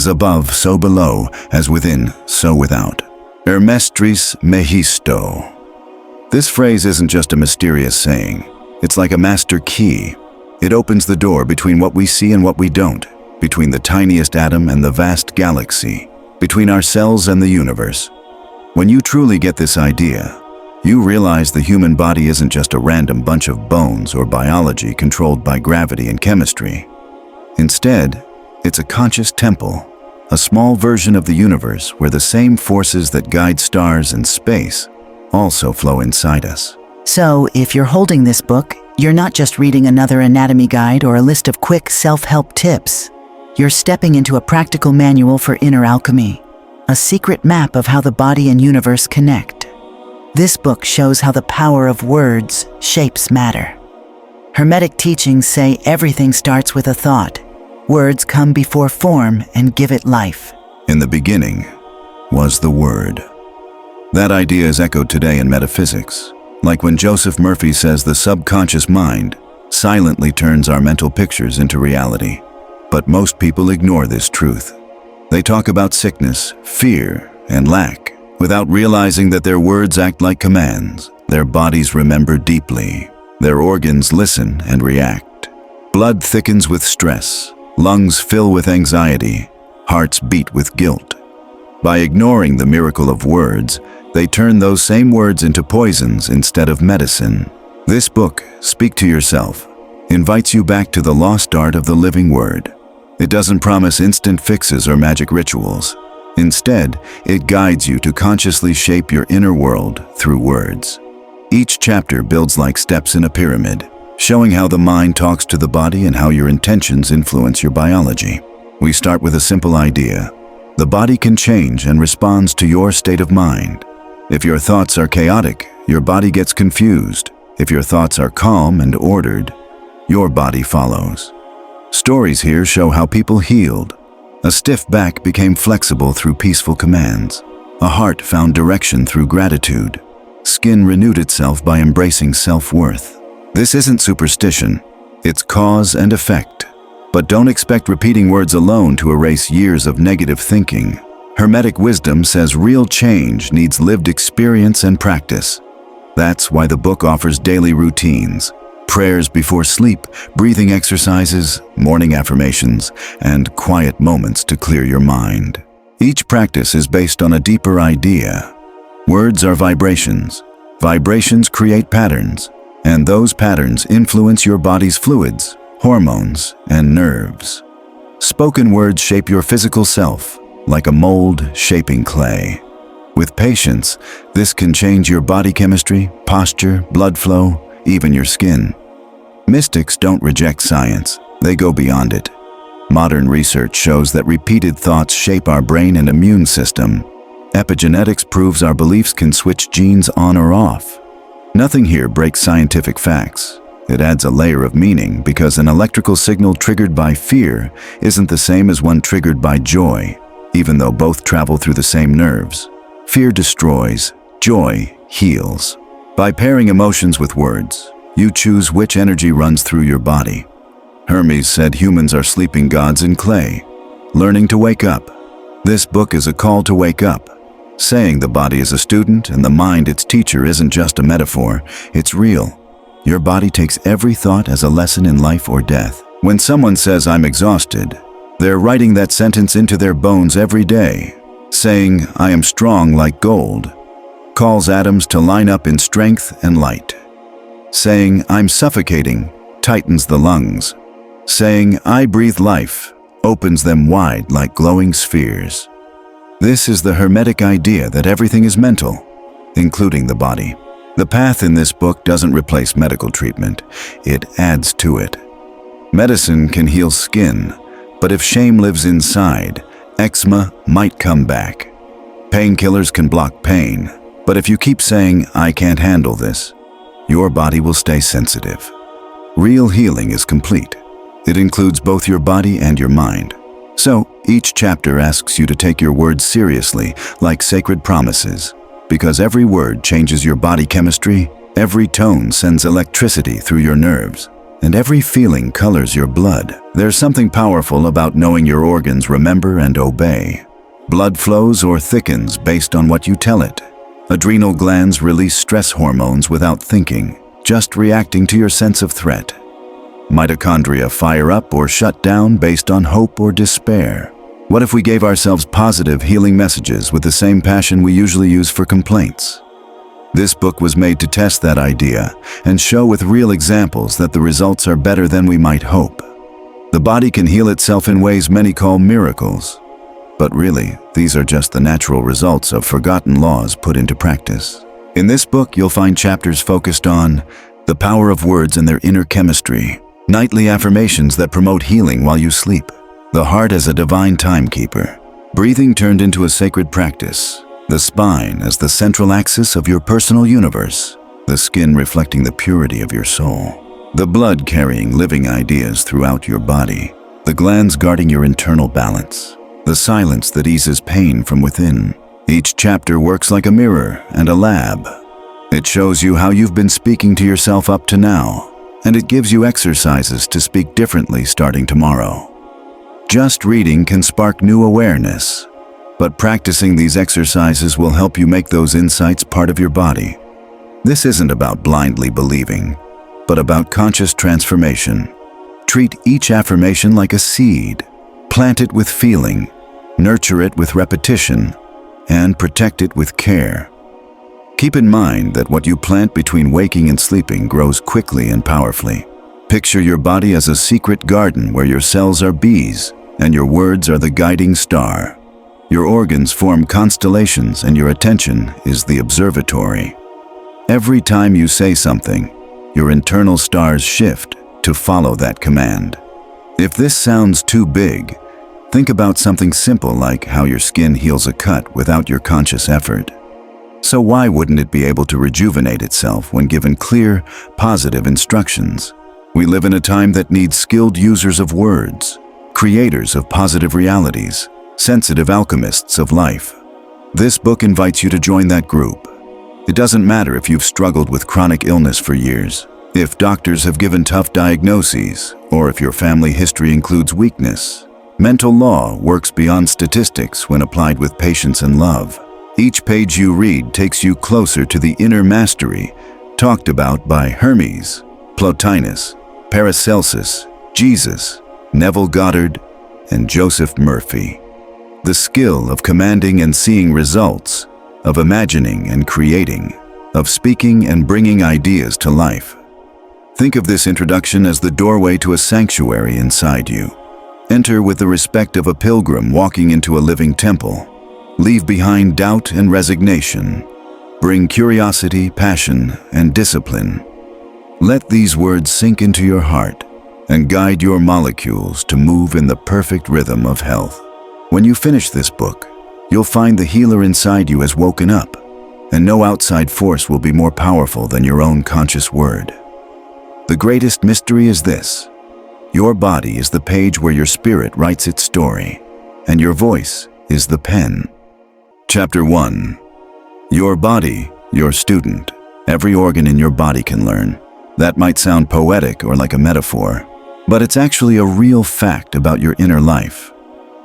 As above, so below, as within, so without. Hermestris mehisto. This phrase isn't just a mysterious saying. It's like a master key. It opens the door between what we see and what we don't, between the tiniest atom and the vast galaxy, between ourselves and the universe. When you truly get this idea, you realize the human body isn't just a random bunch of bones or biology controlled by gravity and chemistry. Instead, it's a conscious temple, a small version of the universe where the same forces that guide stars and space also flow inside us. So, if you're holding this book, you're not just reading another anatomy guide or a list of quick self-help tips. You're stepping into a practical manual for inner alchemy, a secret map of how the body and universe connect. This book shows how the power of words shapes matter. Hermetic teachings say everything starts with a thought. Words come before form and give it life. In the beginning was the Word. That idea is echoed today in metaphysics, like when Joseph Murphy says the subconscious mind silently turns our mental pictures into reality. But most people ignore this truth. They talk about sickness, fear, and lack, without realizing that their words act like commands. Their bodies remember deeply. Their organs listen and react. Blood thickens with stress. Lungs fill with anxiety, hearts beat with guilt. By ignoring the miracle of words, they turn those same words into poisons instead of medicine. This book, Speak to Yourself, invites you back to the lost art of the living word. It doesn't promise instant fixes or magic rituals. Instead, it guides you to consciously shape your inner world through words. Each chapter builds like steps in a pyramid, showing how the mind talks to the body and how your intentions influence your biology. We start with a simple idea. The body can change and responds to your state of mind. If your thoughts are chaotic, your body gets confused. If your thoughts are calm and ordered, your body follows. Stories here show how people healed. A stiff back became flexible through peaceful commands. A heart found direction through gratitude. Skin renewed itself by embracing self-worth. This isn't superstition, it's cause and effect. But don't expect repeating words alone to erase years of negative thinking. Hermetic wisdom says real change needs lived experience and practice. That's why the book offers daily routines, prayers before sleep, breathing exercises, morning affirmations, and quiet moments to clear your mind. Each practice is based on a deeper idea. Words are vibrations. Vibrations create patterns. And those patterns influence your body's fluids, hormones, and nerves. Spoken words shape your physical self, like a mold shaping clay. With patience, this can change your body chemistry, posture, blood flow, even your skin. Mystics don't reject science, they go beyond it. Modern research shows that repeated thoughts shape our brain and immune system. Epigenetics proves our beliefs can switch genes on or off. Nothing here breaks scientific facts. It adds a layer of meaning because an electrical signal triggered by fear isn't the same as one triggered by joy, even though both travel through the same nerves. Fear destroys, joy heals. By pairing emotions with words, you choose which energy runs through your body. Hermes said humans are sleeping gods in clay, learning to wake up. This book is a call to wake up. Saying the body is a student and the mind its teacher isn't just a metaphor, it's real. Your body takes every thought as a lesson in life or death. When someone says, "I'm exhausted," they're writing that sentence into their bones every day. Saying, "I am strong like gold," calls atoms to line up in strength and light. Saying, "I'm suffocating," tightens the lungs. Saying, "I breathe life," opens them wide like glowing spheres. This is the Hermetic idea that everything is mental, including the body. The path in this book doesn't replace medical treatment, it adds to it. Medicine can heal skin, but if shame lives inside, eczema might come back. Painkillers can block pain, but if you keep saying, "I can't handle this," your body will stay sensitive. Real healing is complete. It includes both your body and your mind. So, each chapter asks you to take your words seriously, like sacred promises. Because every word changes your body chemistry, every tone sends electricity through your nerves. and every feeling colors your blood. There's something powerful about knowing your organs remember and obey. Blood flows or thickens based on what you tell it. Adrenal glands release stress hormones without thinking, just reacting to your sense of threat. Mitochondria fire up or shut down based on hope or despair. What if we gave ourselves positive, healing messages with the same passion we usually use for complaints? This book was made to test that idea and show with real examples that the results are better than we might hope. The body can heal itself in ways many call miracles. But really, these are just the natural results of forgotten laws put into practice. In this book, you'll find chapters focused on the power of words and their inner chemistry, nightly affirmations that promote healing while you sleep, the heart as a divine timekeeper, breathing turned into a sacred practice, the spine as the central axis of your personal universe, the skin reflecting the purity of your soul, the blood carrying living ideas throughout your body, the glands guarding your internal balance, the silence that eases pain from within. Each chapter works like a mirror and a lab. It shows you how you've been speaking to yourself up to now, and it gives you exercises to speak differently starting tomorrow. Just reading can spark new awareness, but practicing these exercises will help you make those insights part of your body. This isn't about blindly believing, but about conscious transformation. Treat each affirmation like a seed. Plant it with feeling, nurture it with repetition, and protect it with care. Keep in mind that what you plant between waking and sleeping grows quickly and powerfully. Picture your body as a secret garden where your cells are bees and your words are the guiding star. Your organs form constellations and your attention is the observatory. Every time you say something, your internal stars shift to follow that command. If this sounds too big, think about something simple like how your skin heals a cut without your conscious effort. So why wouldn't it be able to rejuvenate itself when given clear, positive instructions? We live in a time that needs skilled users of words, creators of positive realities, sensitive alchemists of life. This book invites you to join that group. It doesn't matter if you've struggled with chronic illness for years, if doctors have given tough diagnoses, or if your family history includes weakness. Mental law works beyond statistics when applied with patience and love. Each page you read takes you closer to the inner mastery talked about by Hermes, Plotinus, Paracelsus, Jesus, Neville Goddard, and Joseph Murphy. The skill of commanding and seeing results, of imagining and creating, of speaking and bringing ideas to life. Think of this introduction as the doorway to a sanctuary inside you. Enter with the respect of a pilgrim walking into a living temple. Leave behind doubt and resignation. Bring curiosity, passion, and discipline. Let these words sink into your heart and guide your molecules to move in the perfect rhythm of health. When you finish this book, you'll find the healer inside you has woken up, and no outside force will be more powerful than your own conscious word. The greatest mystery is this: your body is the page where your spirit writes its story, and your voice is the pen. Chapter 1. Your body, your student. Every organ in your body can learn. That might sound poetic or like a metaphor, but it's actually a real fact about your inner life.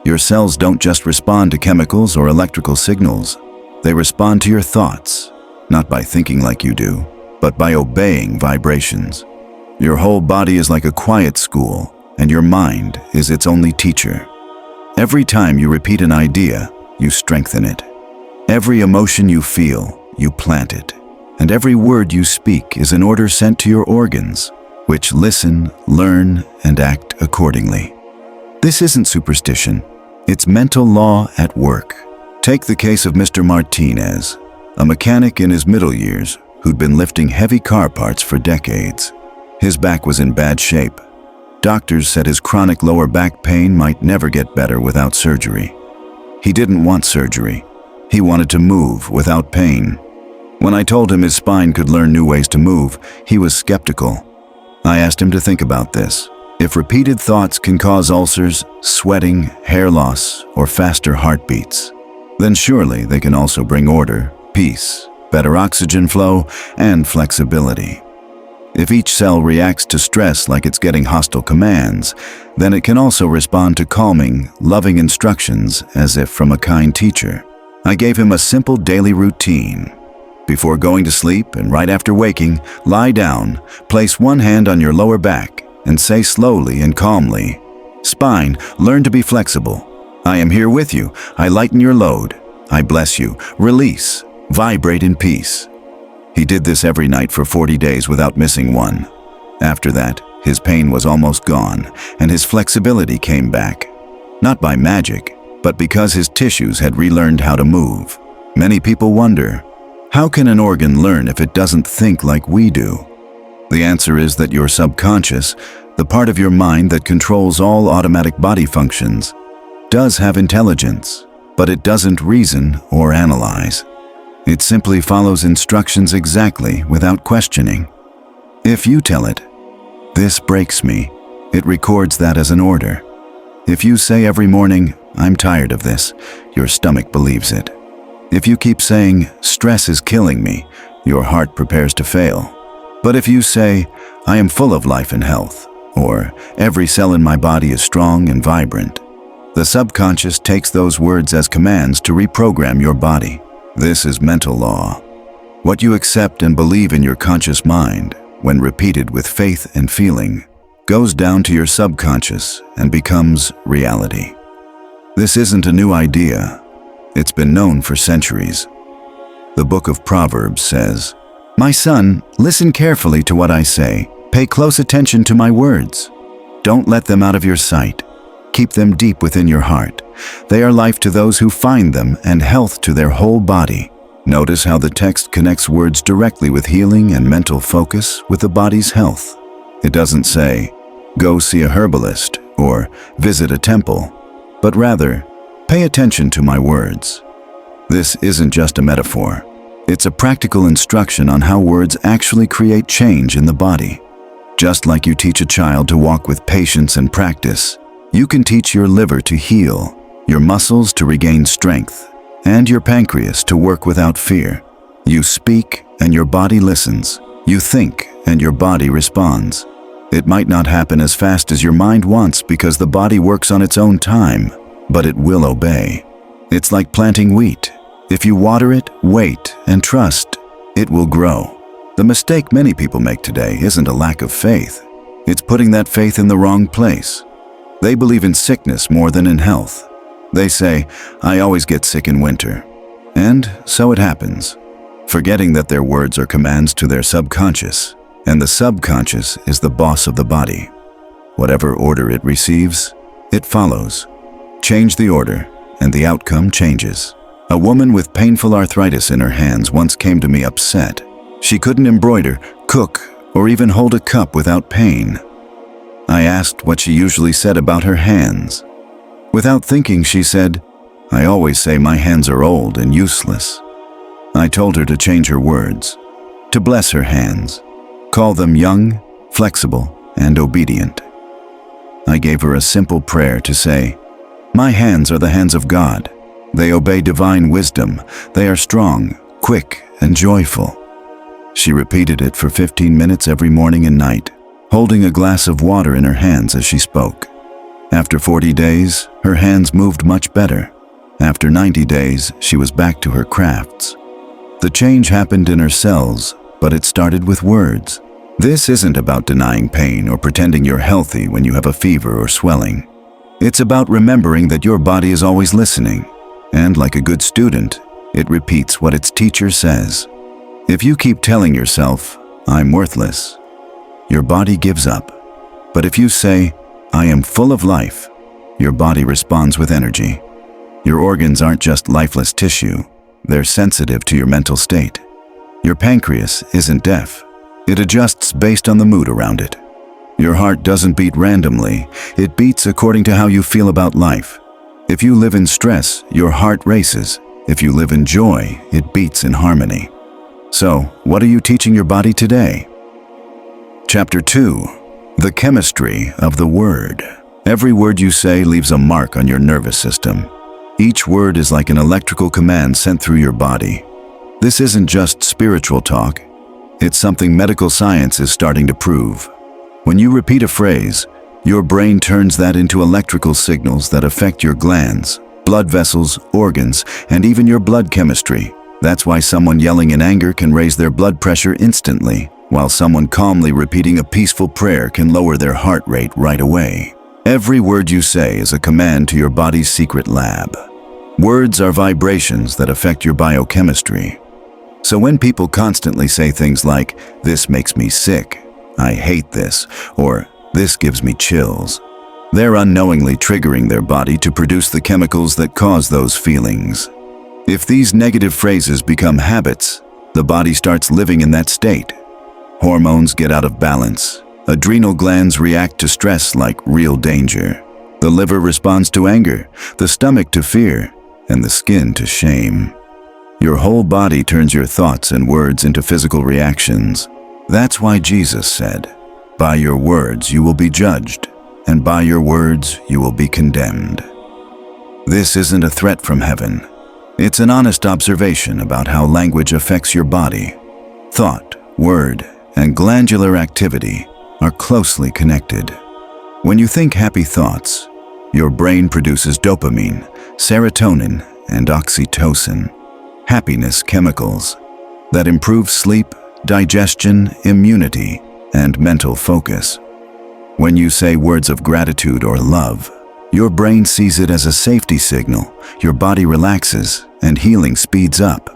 Your cells don't just respond to chemicals or electrical signals. They respond to your thoughts, not by thinking like you do, but by obeying vibrations. Your whole body is like a quiet school, and your mind is its only teacher. Every time you repeat an idea, you strengthen it. Every emotion you feel, you plant it. And every word you speak is an order sent to your organs, which listen, learn, and act accordingly. This isn't superstition. It's mental law at work. Take the case of Mr. Martinez, a mechanic in his middle years who'd been lifting heavy car parts for decades. His back was in bad shape. Doctors said his chronic lower back pain might never get better without surgery. He didn't want surgery. He wanted to move without pain. When I told him his spine could learn new ways to move, he was skeptical. I asked him to think about this. If repeated thoughts can cause ulcers, sweating, hair loss, or faster heartbeats, then surely they can also bring order, peace, better oxygen flow, and flexibility. If each cell reacts to stress like it's getting hostile commands, then it can also respond to calming, loving instructions as if from a kind teacher. I gave him a simple daily routine. Before going to sleep and right after waking, lie down, place one hand on your lower back, and say slowly and calmly, "Spine, learn to be flexible. I am here with you. I lighten your load. I bless you. Release. Vibrate in peace." He did this every night for 40 days without missing one. After that, his pain was almost gone, and his flexibility came back. Not by magic, but because his tissues had relearned how to move. Many people wonder, how can an organ learn if it doesn't think like we do? The answer is that your subconscious, the part of your mind that controls all automatic body functions, does have intelligence, but it doesn't reason or analyze. It simply follows instructions exactly without questioning. If you tell it, "This breaks me," it records that as an order. If you say every morning, "I'm tired of this," your stomach believes it. If you keep saying, "Stress is killing me," your heart prepares to fail. But if you say, "I am full of life and health," or "Every cell in my body is strong and vibrant," the subconscious takes those words as commands to reprogram your body. This is mental law. What you accept and believe in your conscious mind, when repeated with faith and feeling, goes down to your subconscious and becomes reality. This isn't a new idea. It's been known for centuries. The book of Proverbs says, "My son, listen carefully to what I say. Pay close attention to my words. Don't let them out of your sight. Keep them deep within your heart. They are life to those who find them and health to their whole body." Notice how the text connects words directly with healing and mental focus with the body's health. It doesn't say, "Go see a herbalist" or "Visit a temple," but rather, "Pay attention to my words." This isn't just a metaphor. It's a practical instruction on how words actually create change in the body. Just like you teach a child to walk with patience and practice, you can teach your liver to heal, your muscles to regain strength, and your pancreas to work without fear. You speak and your body listens. You think and your body responds. It might not happen as fast as your mind wants because the body works on its own time, but it will obey. It's like planting wheat. If you water it, wait, and trust, it will grow. The mistake many people make today isn't a lack of faith. It's putting that faith in the wrong place. They believe in sickness more than in health. They say, "I always get sick in winter." And so it happens, forgetting that their words are commands to their subconscious, and the subconscious is the boss of the body. Whatever order it receives, it follows. Change the order, and the outcome changes. A woman with painful arthritis in her hands once came to me upset. She couldn't embroider, cook, or even hold a cup without pain. I asked what she usually said about her hands. Without thinking, she said, "I always say my hands are old and useless." I told her to change her words, to bless her hands, call them young, flexible, and obedient. I gave her a simple prayer to say, "My hands are the hands of God. They obey divine wisdom. They are strong, quick, and joyful." She repeated it for 15 minutes every morning and night, holding a glass of water in her hands as she spoke. After 40 days, her hands moved much better. After 90 days, she was back to her crafts. The change happened in her cells, but it started with words. This isn't about denying pain or pretending you're healthy when you have a fever or swelling. It's about remembering that your body is always listening, and like a good student, it repeats what its teacher says. If you keep telling yourself, "I'm worthless," your body gives up. But if you say, "I am full of life," your body responds with energy. Your organs aren't just lifeless tissue, they're sensitive to your mental state. Your pancreas isn't deaf. It adjusts based on the mood around it. Your heart doesn't beat randomly, it beats according to how you feel about life. If you live in stress, your heart races. If you live in joy, it beats in harmony. So, what are you teaching your body today? Chapter 2. The Chemistry of the Word. Every word you say leaves a mark on your nervous system. Each word is like an electrical command sent through your body. This isn't just spiritual talk. It's something medical science is starting to prove. When you repeat a phrase, your brain turns that into electrical signals that affect your glands, blood vessels, organs, and even your blood chemistry. That's why someone yelling in anger can raise their blood pressure instantly, while someone calmly repeating a peaceful prayer can lower their heart rate right away. Every word you say is a command to your body's secret lab. Words are vibrations that affect your biochemistry. So when people constantly say things like, "This makes me sick," "I hate this," or "This gives me chills," they're unknowingly triggering their body to produce the chemicals that cause those feelings. If these negative phrases become habits, the body starts living in that state. Hormones get out of balance. Adrenal glands react to stress like real danger. The liver responds to anger, the stomach to fear, and the skin to shame. Your whole body turns your thoughts and words into physical reactions. That's why Jesus said, "By your words you will be judged, and by your words you will be condemned." This isn't a threat from heaven. It's an honest observation about how language affects your body. Thought, word, and glandular activity are closely connected. When you think happy thoughts, your brain produces dopamine, serotonin, and oxytocin, happiness chemicals that improve sleep, digestion, immunity, and mental focus. When you say words of gratitude or love, your brain sees it as a safety signal, your body relaxes, and healing speeds up.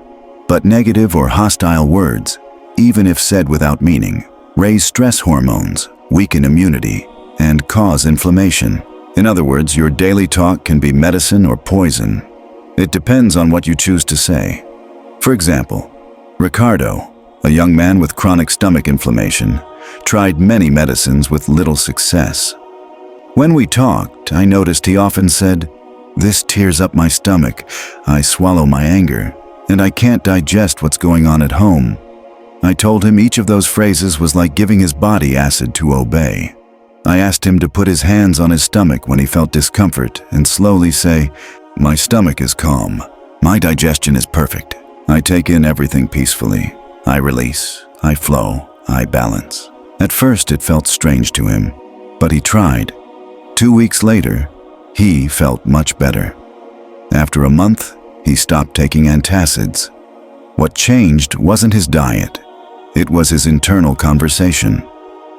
But negative or hostile words, even if said without meaning, raise stress hormones, weaken immunity, and cause inflammation. In other words, your daily talk can be medicine or poison. It depends on what you choose to say. For example, Ricardo, a young man with chronic stomach inflammation, tried many medicines with little success. When we talked, I noticed he often said, "This tears up my stomach, I swallow my anger, and I can't digest what's going on at home." I told him each of those phrases was like giving his body acid to obey. I asked him to put his hands on his stomach when he felt discomfort and slowly say, "My stomach is calm. My digestion is perfect. I take in everything peacefully. I release, I flow, I balance." At first it felt strange to him, but he tried. 2 weeks later, he felt much better. After a month, he stopped taking antacids. What changed wasn't his diet. It was his internal conversation.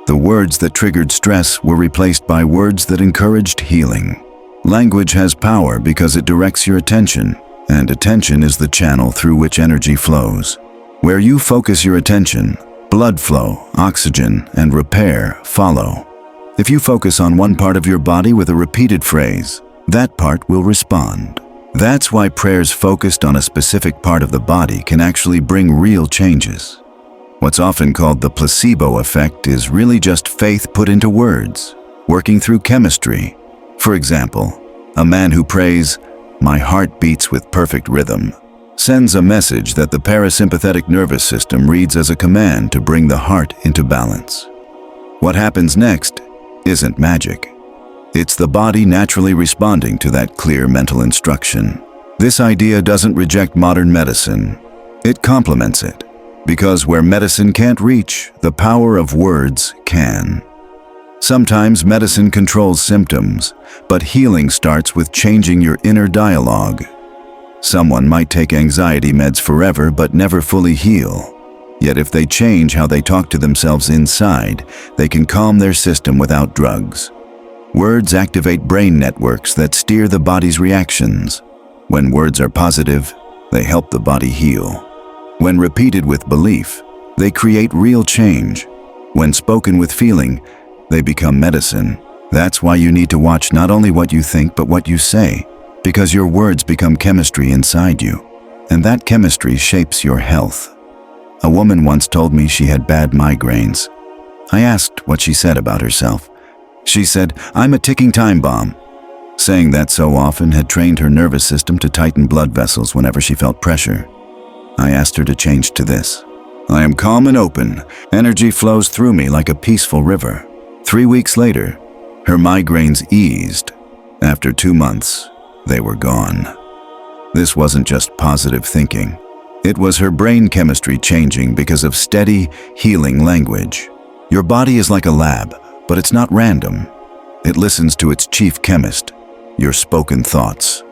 The words that triggered stress were replaced by words that encouraged healing. Language has power because it directs your attention, and attention is the channel through which energy flows. Where you focus your attention, blood flow, oxygen, and repair follow. If you focus on one part of your body with a repeated phrase, that part will respond. That's why prayers focused on a specific part of the body can actually bring real changes. What's often called the placebo effect is really just faith put into words, working through chemistry. For example, a man who prays, "My heart beats with perfect rhythm," sends a message that the parasympathetic nervous system reads as a command to bring the heart into balance. What happens next isn't magic. It's the body naturally responding to that clear mental instruction. This idea doesn't reject modern medicine. It complements it. Because where medicine can't reach, the power of words can. Sometimes medicine controls symptoms, but healing starts with changing your inner dialogue. Someone might take anxiety meds forever but never fully heal. Yet if they change how they talk to themselves inside, they can calm their system without drugs. Words activate brain networks that steer the body's reactions. When words are positive, they help the body heal. When repeated with belief, they create real change. When spoken with feeling, they become medicine. That's why you need to watch not only what you think but what you say, because your words become chemistry inside you, and that chemistry shapes your health. A woman once told me she had bad migraines. I asked what she said about herself. She said, "I'm a ticking time bomb." Saying that so often had trained her nervous system to tighten blood vessels whenever she felt pressure. I asked her to change to this. "I am calm and open. Energy flows through me like a peaceful river." 3 weeks later, her migraines eased. After 2 months, they were gone. This wasn't just positive thinking. It was her brain chemistry changing because of steady, healing language. Your body is like a lab, but it's not random. It listens to its chief chemist, your spoken thoughts.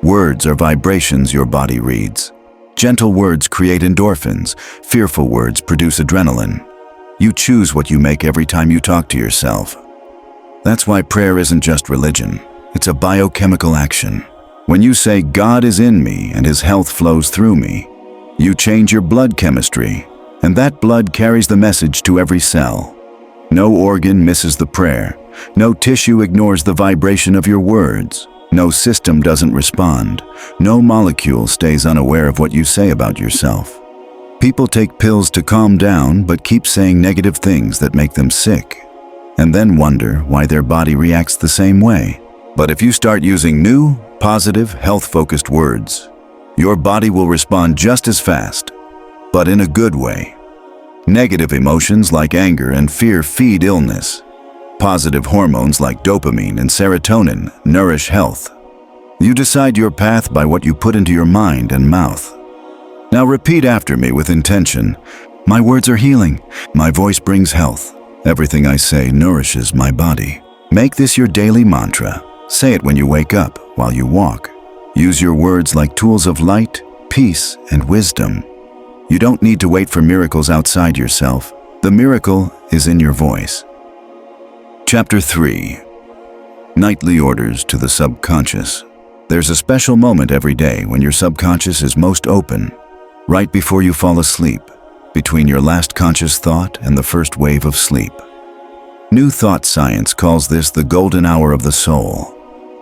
Words are vibrations your body reads. Gentle words create endorphins. Fearful words produce adrenaline. You choose what you make every time you talk to yourself. That's why prayer isn't just religion. It's a biochemical action. When you say, "God is in me and His health flows through me," you change your blood chemistry, and that blood carries the message to every cell. No organ misses the prayer. No tissue ignores the vibration of your words. No system doesn't respond. No molecule stays unaware of what you say about yourself. People take pills to calm down but keep saying negative things that make them sick, and then wonder why their body reacts the same way. But if you start using new, positive, health-focused words, your body will respond just as fast, but in a good way. Negative emotions like anger and fear feed illness. Positive hormones like dopamine and serotonin nourish health. You decide your path by what you put into your mind and mouth. Now repeat after me with intention. My words are healing. My voice brings health. Everything I say nourishes my body. Make this your daily mantra. Say it when you wake up, while you walk. Use your words like tools of light, peace, and wisdom. You don't need to wait for miracles outside yourself. The miracle is in your voice. Chapter 3. Nightly Orders to the Subconscious. There's a special moment every day when your subconscious is most open, right before you fall asleep, between your last conscious thought and the first wave of sleep. New Thought Science calls this the golden hour of the soul.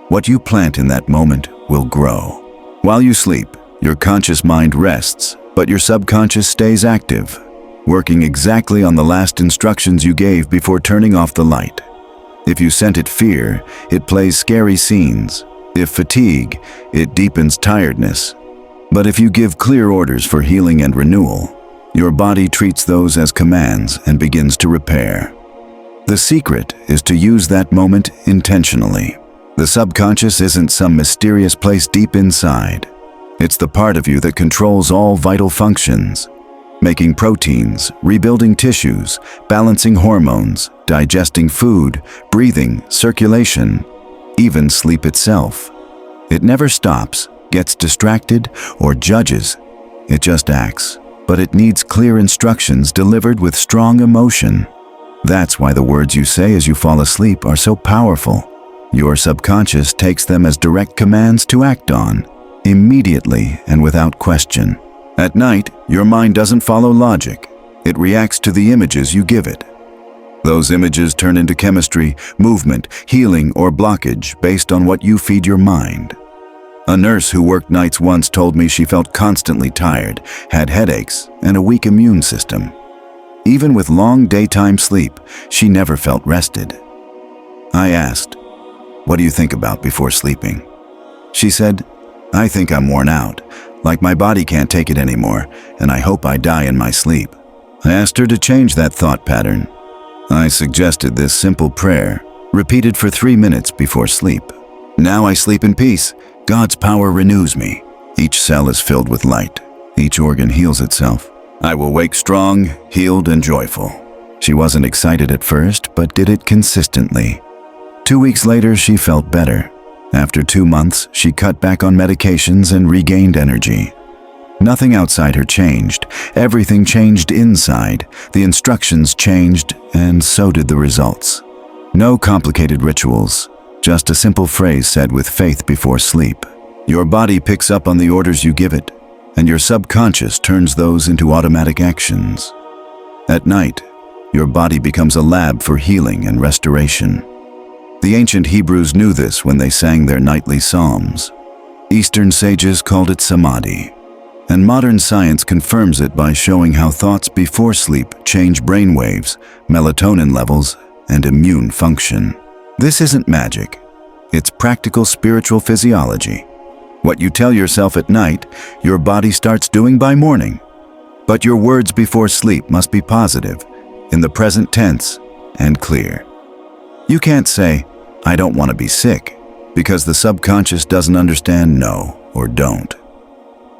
What you plant in that moment will grow. While you sleep, your conscious mind rests, but your subconscious stays active, working exactly on the last instructions you gave before turning off the light. If you sent it fear, it plays scary scenes. If fatigue, it deepens tiredness. But if you give clear orders for healing and renewal, your body treats those as commands and begins to repair. The secret is to use that moment intentionally. The subconscious isn't some mysterious place deep inside. It's the part of you that controls all vital functions, making proteins, rebuilding tissues, balancing hormones, digesting food, breathing, circulation, even sleep itself. It never stops, gets distracted, or judges. It just acts, but it needs clear instructions delivered with strong emotion. That's why the words you say as you fall asleep are so powerful. Your subconscious takes them as direct commands to act on, immediately and without question. At night, your mind doesn't follow logic. It reacts to the images you give it. Those images turn into chemistry, movement, healing, or blockage based on what you feed your mind. A nurse who worked nights once told me she felt constantly tired, had headaches, and a weak immune system. Even with long daytime sleep, she never felt rested. I asked, "What do you think about before sleeping?" She said, "I think I'm worn out, like my body can't take it anymore, and I hope I die in my sleep." I asked her to change that thought pattern. I suggested this simple prayer, repeated for 3 minutes before sleep. "Now I sleep in peace. God's power renews me. Each cell is filled with light. Each organ heals itself. I will wake strong, healed, and joyful." She wasn't excited at first, but did it consistently. 2 weeks later, she felt better. After 2 months, she cut back on medications and regained energy. Nothing outside her changed. Everything changed inside. The instructions changed, and so did the results. No complicated rituals, just a simple phrase said with faith before sleep. Your body picks up on the orders you give it, and your subconscious turns those into automatic actions. At night, your body becomes a lab for healing and restoration. The ancient Hebrews knew this when they sang their nightly psalms. Eastern sages called it samadhi, and modern science confirms it by showing how thoughts before sleep change brain waves, melatonin levels, and immune function. This isn't magic. It's practical spiritual physiology. What you tell yourself at night, your body starts doing by morning. But your words before sleep must be positive, in the present tense, and clear. You can't say, "I don't want to be sick," because the subconscious doesn't understand no or don't.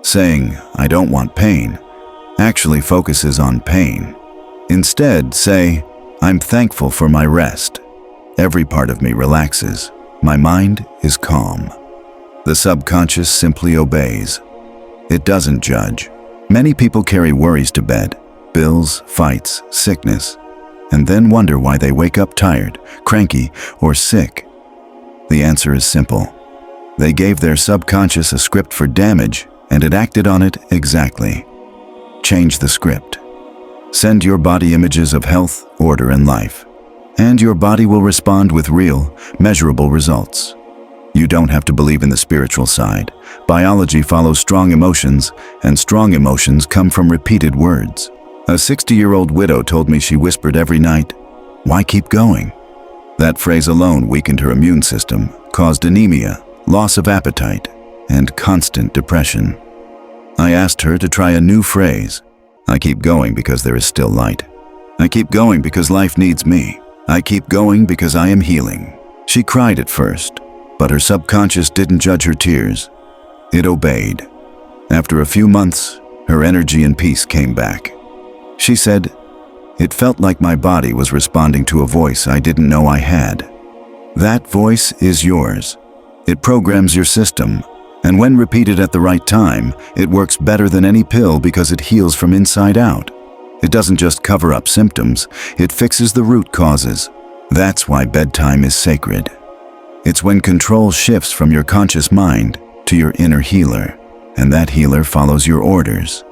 Saying, "I don't want pain," actually focuses on pain. Instead, say, "I'm thankful for my rest. Every part of me relaxes. My mind is calm." The subconscious simply obeys. It doesn't judge. Many people carry worries to bed, bills, fights, sickness, and then wonder why they wake up tired, cranky, or sick. The answer is simple. They gave their subconscious a script for damage, and it acted on it exactly. Change the script. Send your body images of health, order, and life, and your body will respond with real, measurable results. You don't have to believe in the spiritual side. Biology follows strong emotions, and strong emotions come from repeated words. A 60-year-old widow told me she whispered every night, "Why keep going?" That phrase alone weakened her immune system, caused anemia, loss of appetite, and constant depression. I asked her to try a new phrase. "I keep going because there is still light. I keep going because life needs me. I keep going because I am healing." She cried at first, but her subconscious didn't judge her tears. It obeyed. After a few months, her energy and peace came back. She said, "It felt like my body was responding to a voice I didn't know I had." That voice is yours. It programs your system, and when repeated at the right time, it works better than any pill because it heals from inside out. It doesn't just cover up symptoms, it fixes the root causes. That's why bedtime is sacred. It's when control shifts from your conscious mind to your inner healer, and that healer follows your orders.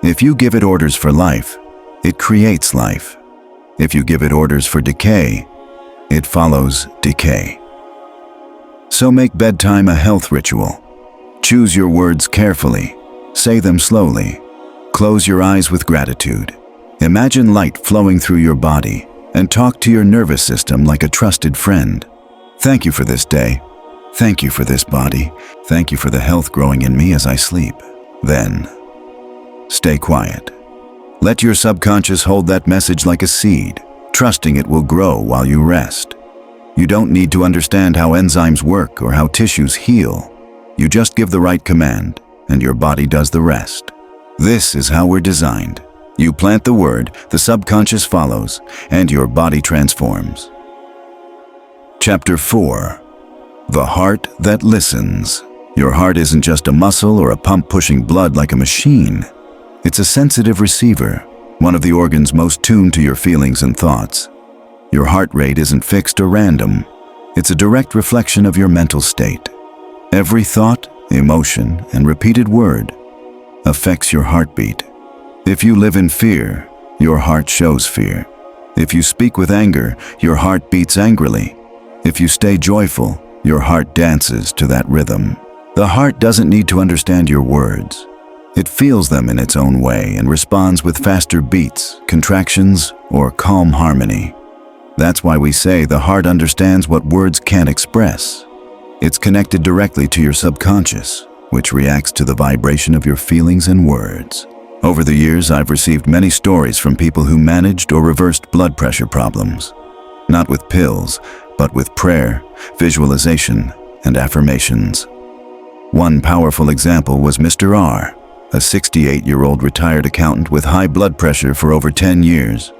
If you give it orders for life, it creates life. If you give it orders for decay, it follows decay. So make bedtime a health ritual. Choose your words carefully. Say them slowly. Close your eyes with gratitude. Imagine light flowing through your body, and talk to your nervous system like a trusted friend. "Thank you for this day. Thank you for this body. Thank you for the health growing in me as I sleep." Then, stay quiet. Let your subconscious hold that message like a seed, trusting it will grow while you rest. You don't need to understand how enzymes work or how tissues heal. You just give the right command, and your body does the rest. This is how we're designed. You plant the word, the subconscious follows, and your body transforms. Chapter 4. The Heart That Listens. Your heart isn't just a muscle or a pump pushing blood like a machine. It's a sensitive receiver, one of the organs most tuned to your feelings and thoughts. Your heart rate isn't fixed or random. It's a direct reflection of your mental state. Every thought, emotion, and repeated word affects your heartbeat. If you live in fear, your heart shows fear. If you speak with anger, your heart beats angrily. If you stay joyful, your heart dances to that rhythm. The heart doesn't need to understand your words. It feels them in its own way and responds with faster beats, contractions, or calm harmony. That's why we say the heart understands what words can't express. It's connected directly to your subconscious, which reacts to the vibration of your feelings and words. Over the years, I've received many stories from people who managed or reversed blood pressure problems. Not with pills, but with prayer, visualization, and affirmations. One powerful example was Mr. R, a 68-year-old retired accountant with high blood pressure for over 10 years.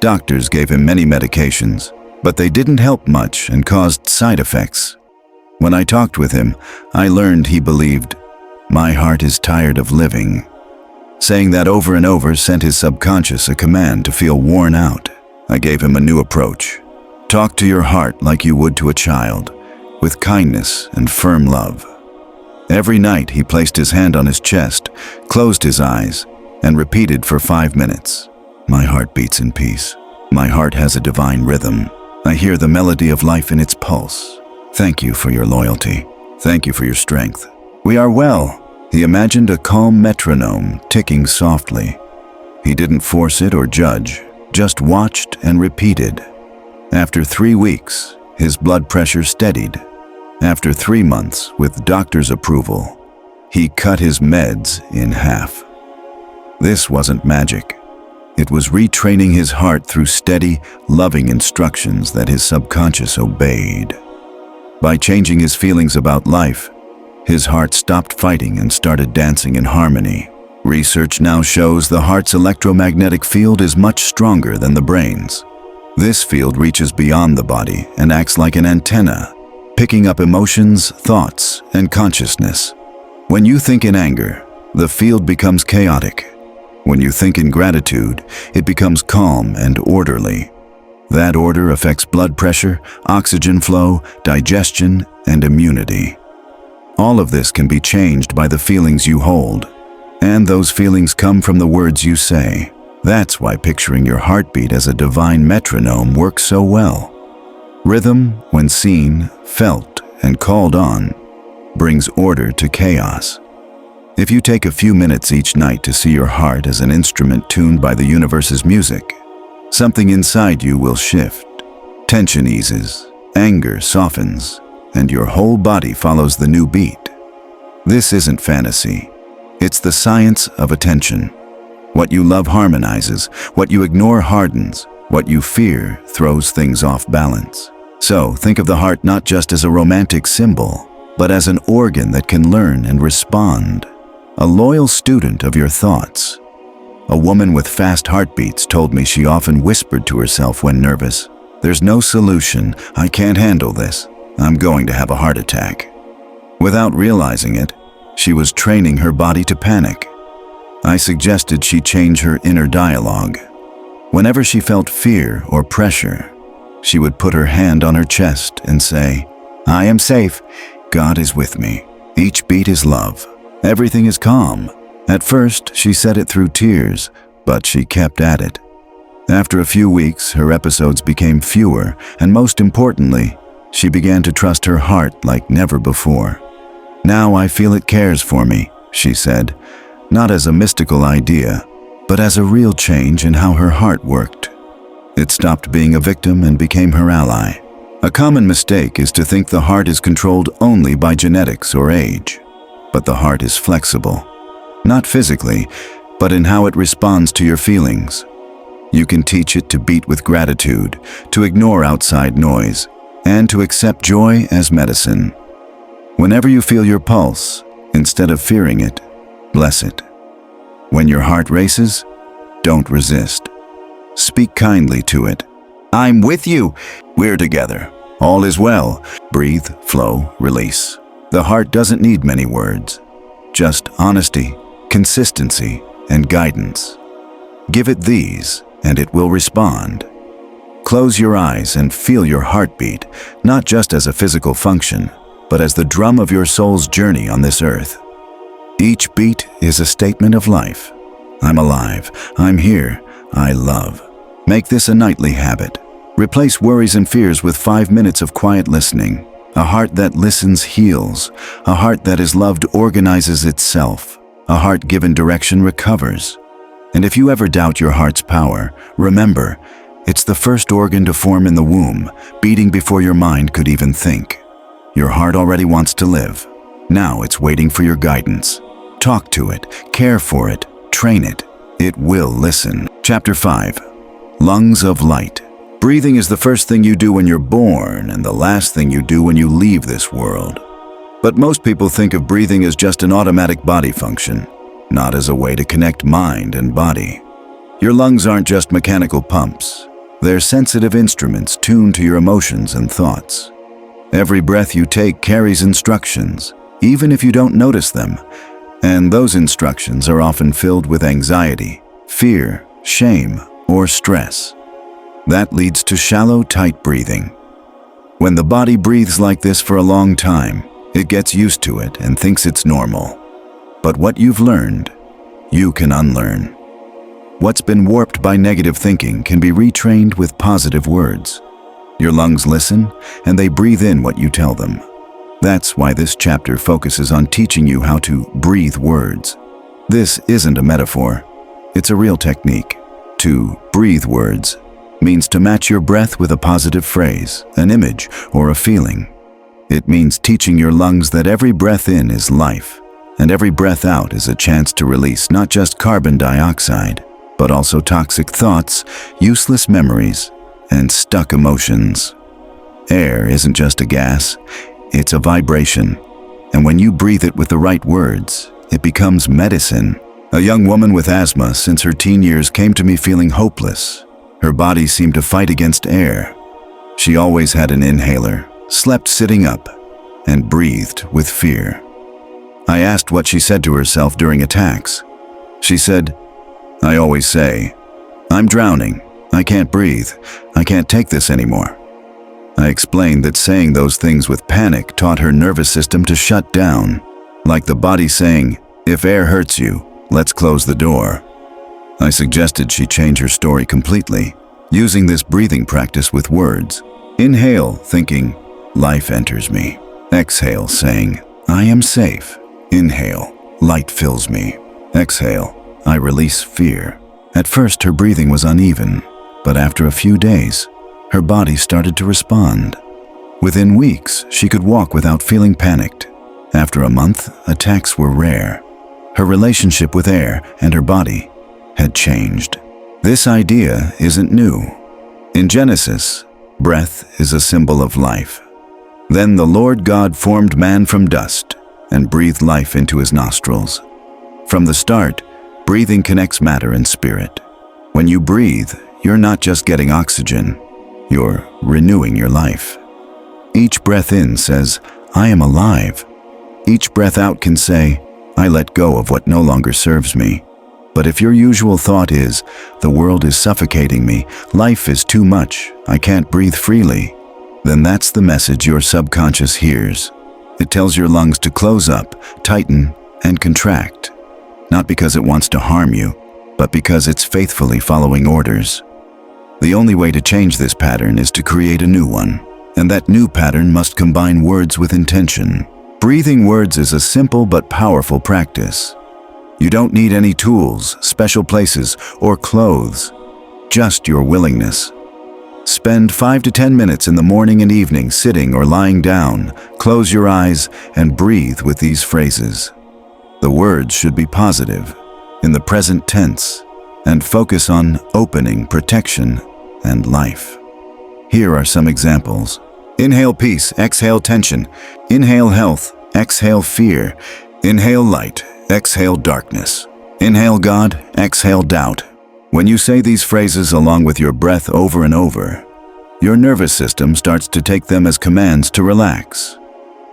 Doctors gave him many medications, but they didn't help much and caused side effects. When I talked with him, I learned he believed, "My heart is tired of living." Saying that over and over sent his subconscious a command to feel worn out. I gave him a new approach. Talk to your heart like you would to a child, with kindness and firm love. Every night he placed his hand on his chest, closed his eyes, and repeated for 5 minutes, "My heart beats in peace. My heart has a divine rhythm. I hear the melody of life in its pulse. Thank you for your loyalty. Thank you for your strength. We are well." He imagined a calm metronome ticking softly. He didn't force it or judge, just watched and repeated. After 3 weeks, his blood pressure steadied. After 3 months, with doctor's approval, he cut his meds in half. This wasn't magic. It was retraining his heart through steady, loving instructions that his subconscious obeyed. By changing his feelings about life, His heart stopped fighting and started dancing in harmony. Research now shows the heart's electromagnetic field is much stronger than the brain's. This field reaches beyond the body and acts like an antenna, picking up emotions, thoughts, and consciousness. When you think in anger, the field becomes chaotic. When you think in gratitude, it becomes calm and orderly. That order affects blood pressure, oxygen flow, digestion, and immunity. All of this can be changed by the feelings you hold. And those feelings come from the words you say. That's why picturing your heartbeat as a divine metronome works so well. Rhythm, when seen, felt, and called on, brings order to chaos. If you take a few minutes each night to see your heart as an instrument tuned by the universe's music, something inside you will shift. Tension eases, anger softens, and your whole body follows the new beat. This isn't fantasy. It's the science of attention. What you love harmonizes, what you ignore hardens, what you fear throws things off balance. So think of the heart not just as a romantic symbol, but as an organ that can learn and respond. A loyal student of your thoughts. A woman with fast heartbeats told me she often whispered to herself when nervous, "There's no solution, I can't handle this, I'm going to have a heart attack." Without realizing it, she was training her body to panic. I suggested she change her inner dialogue. Whenever she felt fear or pressure, she would put her hand on her chest and say, "I am safe. God is with me. Each beat is love. Everything is calm." At first, she said it through tears, but she kept at it. After a few weeks, her episodes became fewer, and most importantly, she began to trust her heart like never before. "Now I feel it cares for me," she said, not as a mystical idea, but as a real change in how her heart worked. It stopped being a victim and became her ally. A common mistake is to think the heart is controlled only by genetics or age. But the heart is flexible, not physically, but in how it responds to your feelings. You can teach it to beat with gratitude, to ignore outside noise, and to accept joy as medicine. Whenever you feel your pulse, instead of fearing it, bless it. When your heart races, don't resist. Speak kindly to it. "I'm with you. We're together. All is well." Breathe, flow, release. The heart doesn't need many words, just honesty, consistency, and guidance. Give it these, and it will respond. Close your eyes and feel your heartbeat, not just as a physical function, but as the drum of your soul's journey on this earth. Each beat is a statement of life. I'm alive, I'm here, I love. Make this a nightly habit. Replace worries and fears with 5 minutes of quiet listening. A heart that listens heals. A heart that is loved organizes itself. A heart given direction recovers. And if you ever doubt your heart's power, remember, it's the first organ to form in the womb, beating before your mind could even think. Your heart already wants to live. Now it's waiting for your guidance. Talk to it, care for it, train it. It will listen. Chapter 5. Lungs of Light. Breathing is the first thing you do when you're born and the last thing you do when you leave this world. But most people think of breathing as just an automatic body function, not as a way to connect mind and body. Your lungs aren't just mechanical pumps. They're sensitive instruments tuned to your emotions and thoughts. Every breath you take carries instructions, even if you don't notice them. And those instructions are often filled with anxiety, fear, shame, or stress. That leads to shallow, tight breathing. When the body breathes like this for a long time, it gets used to it and thinks it's normal. But what you've learned, you can unlearn. What's been warped by negative thinking can be retrained with positive words. Your lungs listen, and they breathe in what you tell them. That's why this chapter focuses on teaching you how to breathe words. This isn't a metaphor. It's a real technique. To breathe words means to match your breath with a positive phrase, an image, or a feeling. It means teaching your lungs that every breath in is life, and every breath out is a chance to release not just carbon dioxide, but also toxic thoughts, useless memories, and stuck emotions. Air isn't just a gas, it's a vibration. And when you breathe it with the right words, it becomes medicine. A young woman with asthma since her teen years came to me feeling hopeless. Her body seemed to fight against air. She always had an inhaler, slept sitting up, and breathed with fear. I asked what she said to herself during attacks. She said, "I always say, I'm drowning, I can't breathe, I can't take this anymore." I explained that saying those things with panic taught her nervous system to shut down, like the body saying, "If air hurts you, let's close the door." I suggested she change her story completely, using this breathing practice with words. Inhale, thinking, "Life enters me." Exhale, saying, "I am safe." Inhale, "Light fills me." Exhale, "I release fear." At first, her breathing was uneven, but after a few days, her body started to respond. Within weeks, she could walk without feeling panicked. After a month, attacks were rare. Her relationship with air and her body had changed. This idea isn't new. In Genesis, breath is a symbol of life. Then the Lord God formed man from dust and breathed life into his nostrils. From the start, breathing connects matter and spirit. When you breathe, you're not just getting oxygen, you're renewing your life. Each breath in says, "I am alive." Each breath out can say, "I let go of what no longer serves me." But if your usual thought is, "The world is suffocating me, life is too much, I can't breathe freely," then that's the message your subconscious hears. It tells your lungs to close up, tighten, and contract. Not because it wants to harm you, but because it's faithfully following orders. The only way to change this pattern is to create a new one, and that new pattern must combine words with intention. Breathing words is a simple but powerful practice. You don't need any tools, special places, or clothes, just your willingness. Spend 5 to 10 minutes in the morning and evening sitting or lying down, close your eyes, and breathe with these phrases. The words should be positive, in the present tense, and focus on opening, protection, and life. Here are some examples. Inhale peace, exhale tension. Inhale health, exhale fear. Inhale light, exhale darkness. Inhale God, exhale doubt. When you say these phrases along with your breath over and over, your nervous system starts to take them as commands to relax.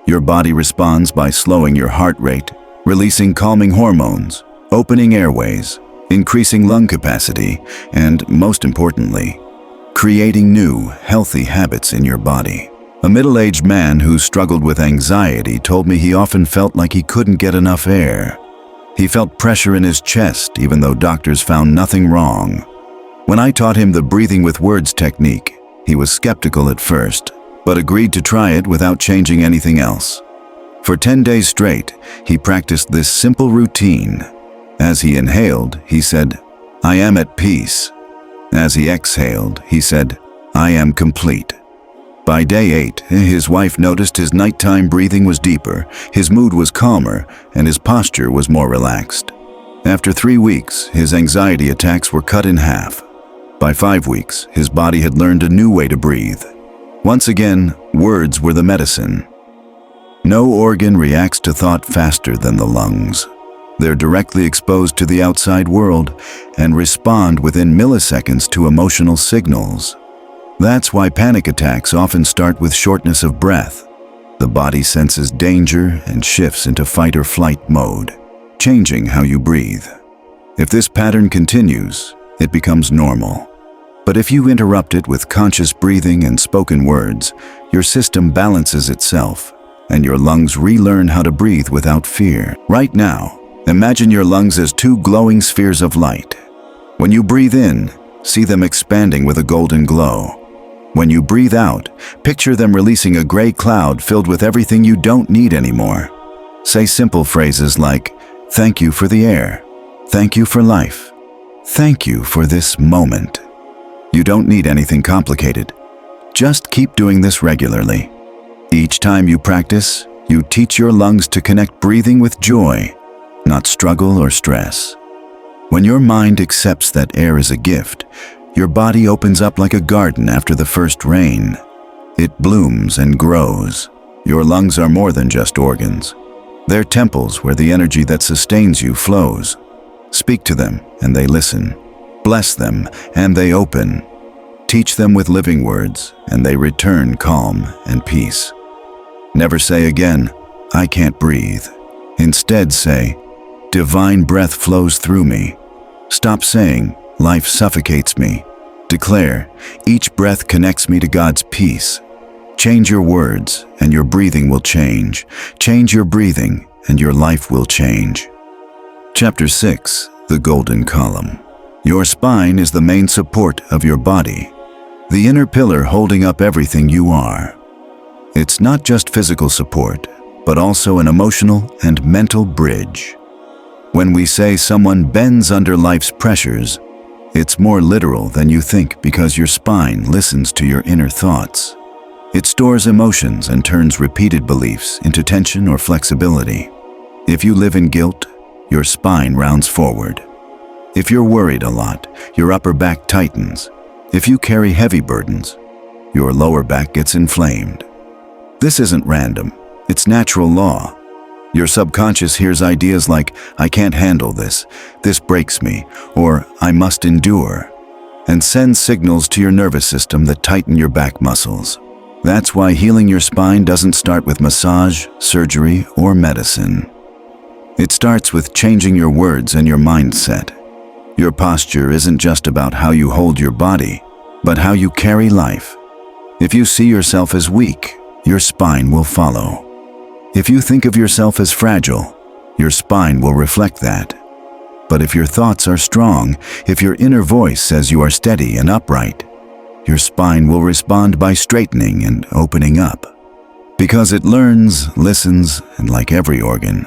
Your body responds by slowing your heart rate, releasing calming hormones, opening airways, increasing lung capacity, and, most importantly, creating new, healthy habits in your body. A middle-aged man who struggled with anxiety told me he often felt like he couldn't get enough air. He felt pressure in his chest even though doctors found nothing wrong. When I taught him the breathing with words technique, he was skeptical at first, but agreed to try it without changing anything else. For 10 days straight, he practiced this simple routine. As he inhaled, he said, "I am at peace." As he exhaled, he said, "I am complete." By day 8, his wife noticed his nighttime breathing was deeper, his mood was calmer, and his posture was more relaxed. After 3 weeks, his anxiety attacks were cut in half. By 5 weeks, his body had learned a new way to breathe. Once again, words were the medicine. No organ reacts to thought faster than the lungs. They're directly exposed to the outside world and respond within milliseconds to emotional signals. That's why panic attacks often start with shortness of breath. The body senses danger and shifts into fight or flight mode, changing how you breathe. If this pattern continues, it becomes normal. But if you interrupt it with conscious breathing and spoken words, your system balances itself, and your lungs relearn how to breathe without fear. Right now, imagine your lungs as 2 glowing spheres of light. When you breathe in, see them expanding with a golden glow. When you breathe out, picture them releasing a gray cloud filled with everything you don't need anymore. Say simple phrases like, "Thank you for the air. Thank you for life. Thank you for this moment." You don't need anything complicated. Just keep doing this regularly. Each time you practice, you teach your lungs to connect breathing with joy, not struggle or stress. When your mind accepts that air is a gift, your body opens up like a garden after the first rain. It blooms and grows. Your lungs are more than just organs. They're temples where the energy that sustains you flows. Speak to them, and they listen. Bless them, and they open. Teach them with living words, and they return calm and peace. Never say again, "I can't breathe." Instead say, "Divine breath flows through me." Stop saying, "Life suffocates me." Declare, "Each breath connects me to God's peace." Change your words, and your breathing will change. Change your breathing, and your life will change. Chapter 6, The Golden Column. Your spine is the main support of your body, the inner pillar holding up everything you are. It's not just physical support, but also an emotional and mental bridge. When we say someone bends under life's pressures, it's more literal than you think because your spine listens to your inner thoughts. It stores emotions and turns repeated beliefs into tension or flexibility. If you live in guilt, your spine rounds forward. If you're worried a lot, your upper back tightens. If you carry heavy burdens, your lower back gets inflamed. This isn't random, it's natural law. Your subconscious hears ideas like, "I can't handle this," "This breaks me," or "I must endure," and sends signals to your nervous system that tighten your back muscles. That's why healing your spine doesn't start with massage, surgery, or medicine. It starts with changing your words and your mindset. Your posture isn't just about how you hold your body, but how you carry life. If you see yourself as weak, your spine will follow. If you think of yourself as fragile, your spine will reflect that. But if your thoughts are strong, if your inner voice says you are steady and upright, your spine will respond by straightening and opening up. Because it learns, listens, and like every organ,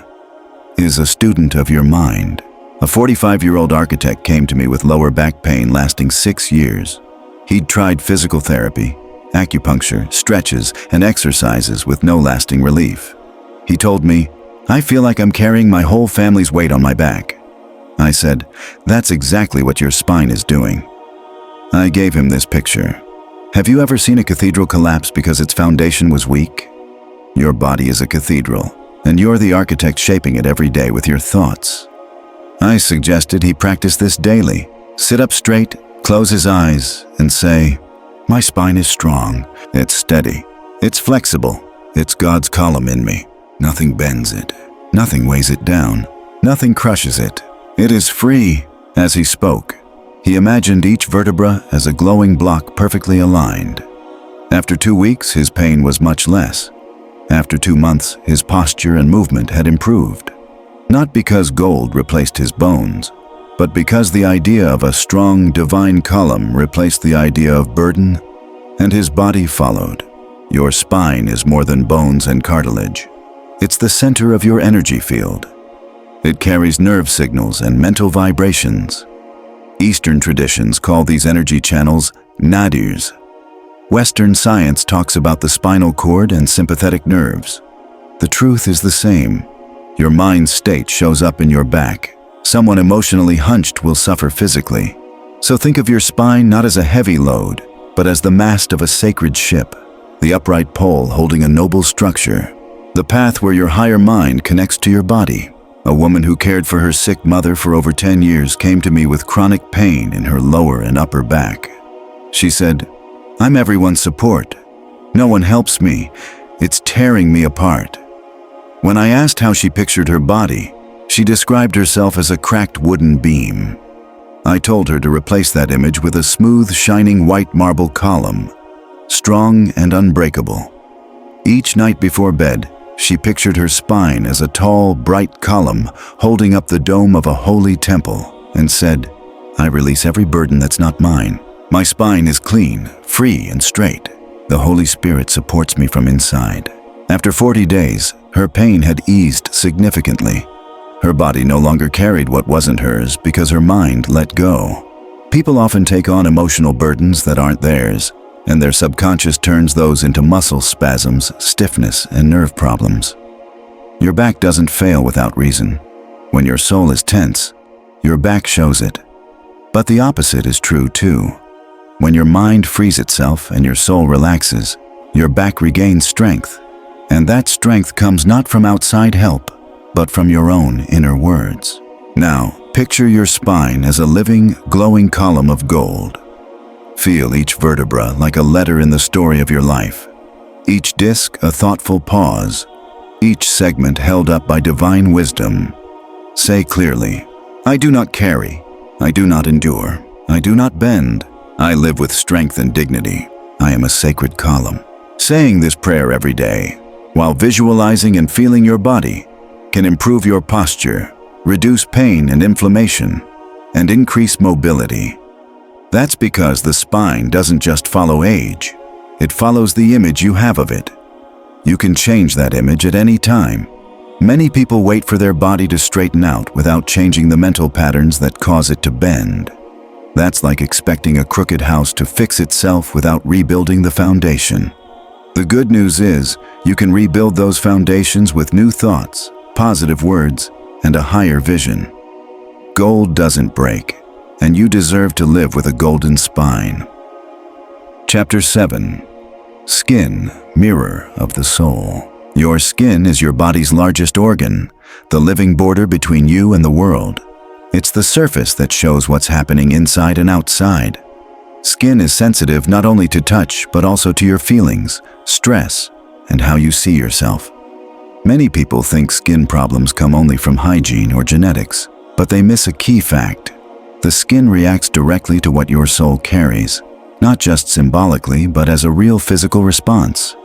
is a student of your mind. A 45-year-old architect came to me with lower back pain lasting 6 years. He'd tried physical therapy, acupuncture, stretches, and exercises with no lasting relief. He told me, "I feel like I'm carrying my whole family's weight on my back." I said, "That's exactly what your spine is doing." I gave him this picture. Have you ever seen a cathedral collapse because its foundation was weak? Your body is a cathedral, and you're the architect shaping it every day with your thoughts. I suggested he practice this daily. Sit up straight, close his eyes, and say, "My spine is strong, it's steady, it's flexible, it's God's column in me. Nothing bends it, nothing weighs it down, nothing crushes it. It is free." As he spoke, he imagined each vertebra as a glowing block perfectly aligned. After 2 weeks, his pain was much less. After 2 months, his posture and movement had improved. Not because gold replaced his bones, but because the idea of a strong divine column replaced the idea of burden, and his body followed. Your spine is more than bones and cartilage. It's the center of your energy field. It carries nerve signals and mental vibrations. Eastern traditions call these energy channels nadis. Western science talks about the spinal cord and sympathetic nerves. The truth is the same. Your mind state shows up in your back. Someone emotionally hunched will suffer physically. So think of your spine not as a heavy load, but as the mast of a sacred ship, the upright pole holding a noble structure, the path where your higher mind connects to your body. A woman who cared for her sick mother for over 10 years came to me with chronic pain in her lower and upper back. She said, "I'm everyone's support. No one helps me. It's tearing me apart." When I asked how she pictured her body, she described herself as a cracked wooden beam. I told her to replace that image with a smooth, shining white marble column, strong and unbreakable. Each night before bed, she pictured her spine as a tall, bright column holding up the dome of a holy temple and said, "I release every burden that's not mine. My spine is clean, free, and straight. The Holy Spirit supports me from inside." After 40 days, her pain had eased significantly. Her body no longer carried what wasn't hers because her mind let go. People often take on emotional burdens that aren't theirs, and their subconscious turns those into muscle spasms, stiffness, and nerve problems. Your back doesn't fail without reason. When your soul is tense, your back shows it. But the opposite is true too. When your mind frees itself and your soul relaxes, your back regains strength. And that strength comes not from outside help, but from your own inner words. Now, picture your spine as a living, glowing column of gold. Feel each vertebra like a letter in the story of your life. Each disc a thoughtful pause. Each segment held up by divine wisdom. Say clearly, I do not carry. I do not endure. I do not bend. I live with strength and dignity. I am a sacred column. Saying this prayer every day, while visualizing and feeling your body, can improve your posture, reduce pain and inflammation, and increase mobility. That's because the spine doesn't just follow age, it follows the image you have of it. You can change that image at any time. Many people wait for their body to straighten out without changing the mental patterns that cause it to bend. That's like expecting a crooked house to fix itself without rebuilding the foundation. The good news is, you can rebuild those foundations with new thoughts, positive words, and a higher vision. Gold doesn't break, and you deserve to live with a golden spine. Chapter 7. Skin, Mirror of the Soul. Your skin is your body's largest organ, the living border between you and the world. It's the surface that shows what's happening inside and outside. Skin is sensitive not only to touch, but also to your feelings, stress, and how you see yourself. Many people think skin problems come only from hygiene or genetics, but they miss a key fact. The skin reacts directly to what your soul carries, not just symbolically, but as a real physical response.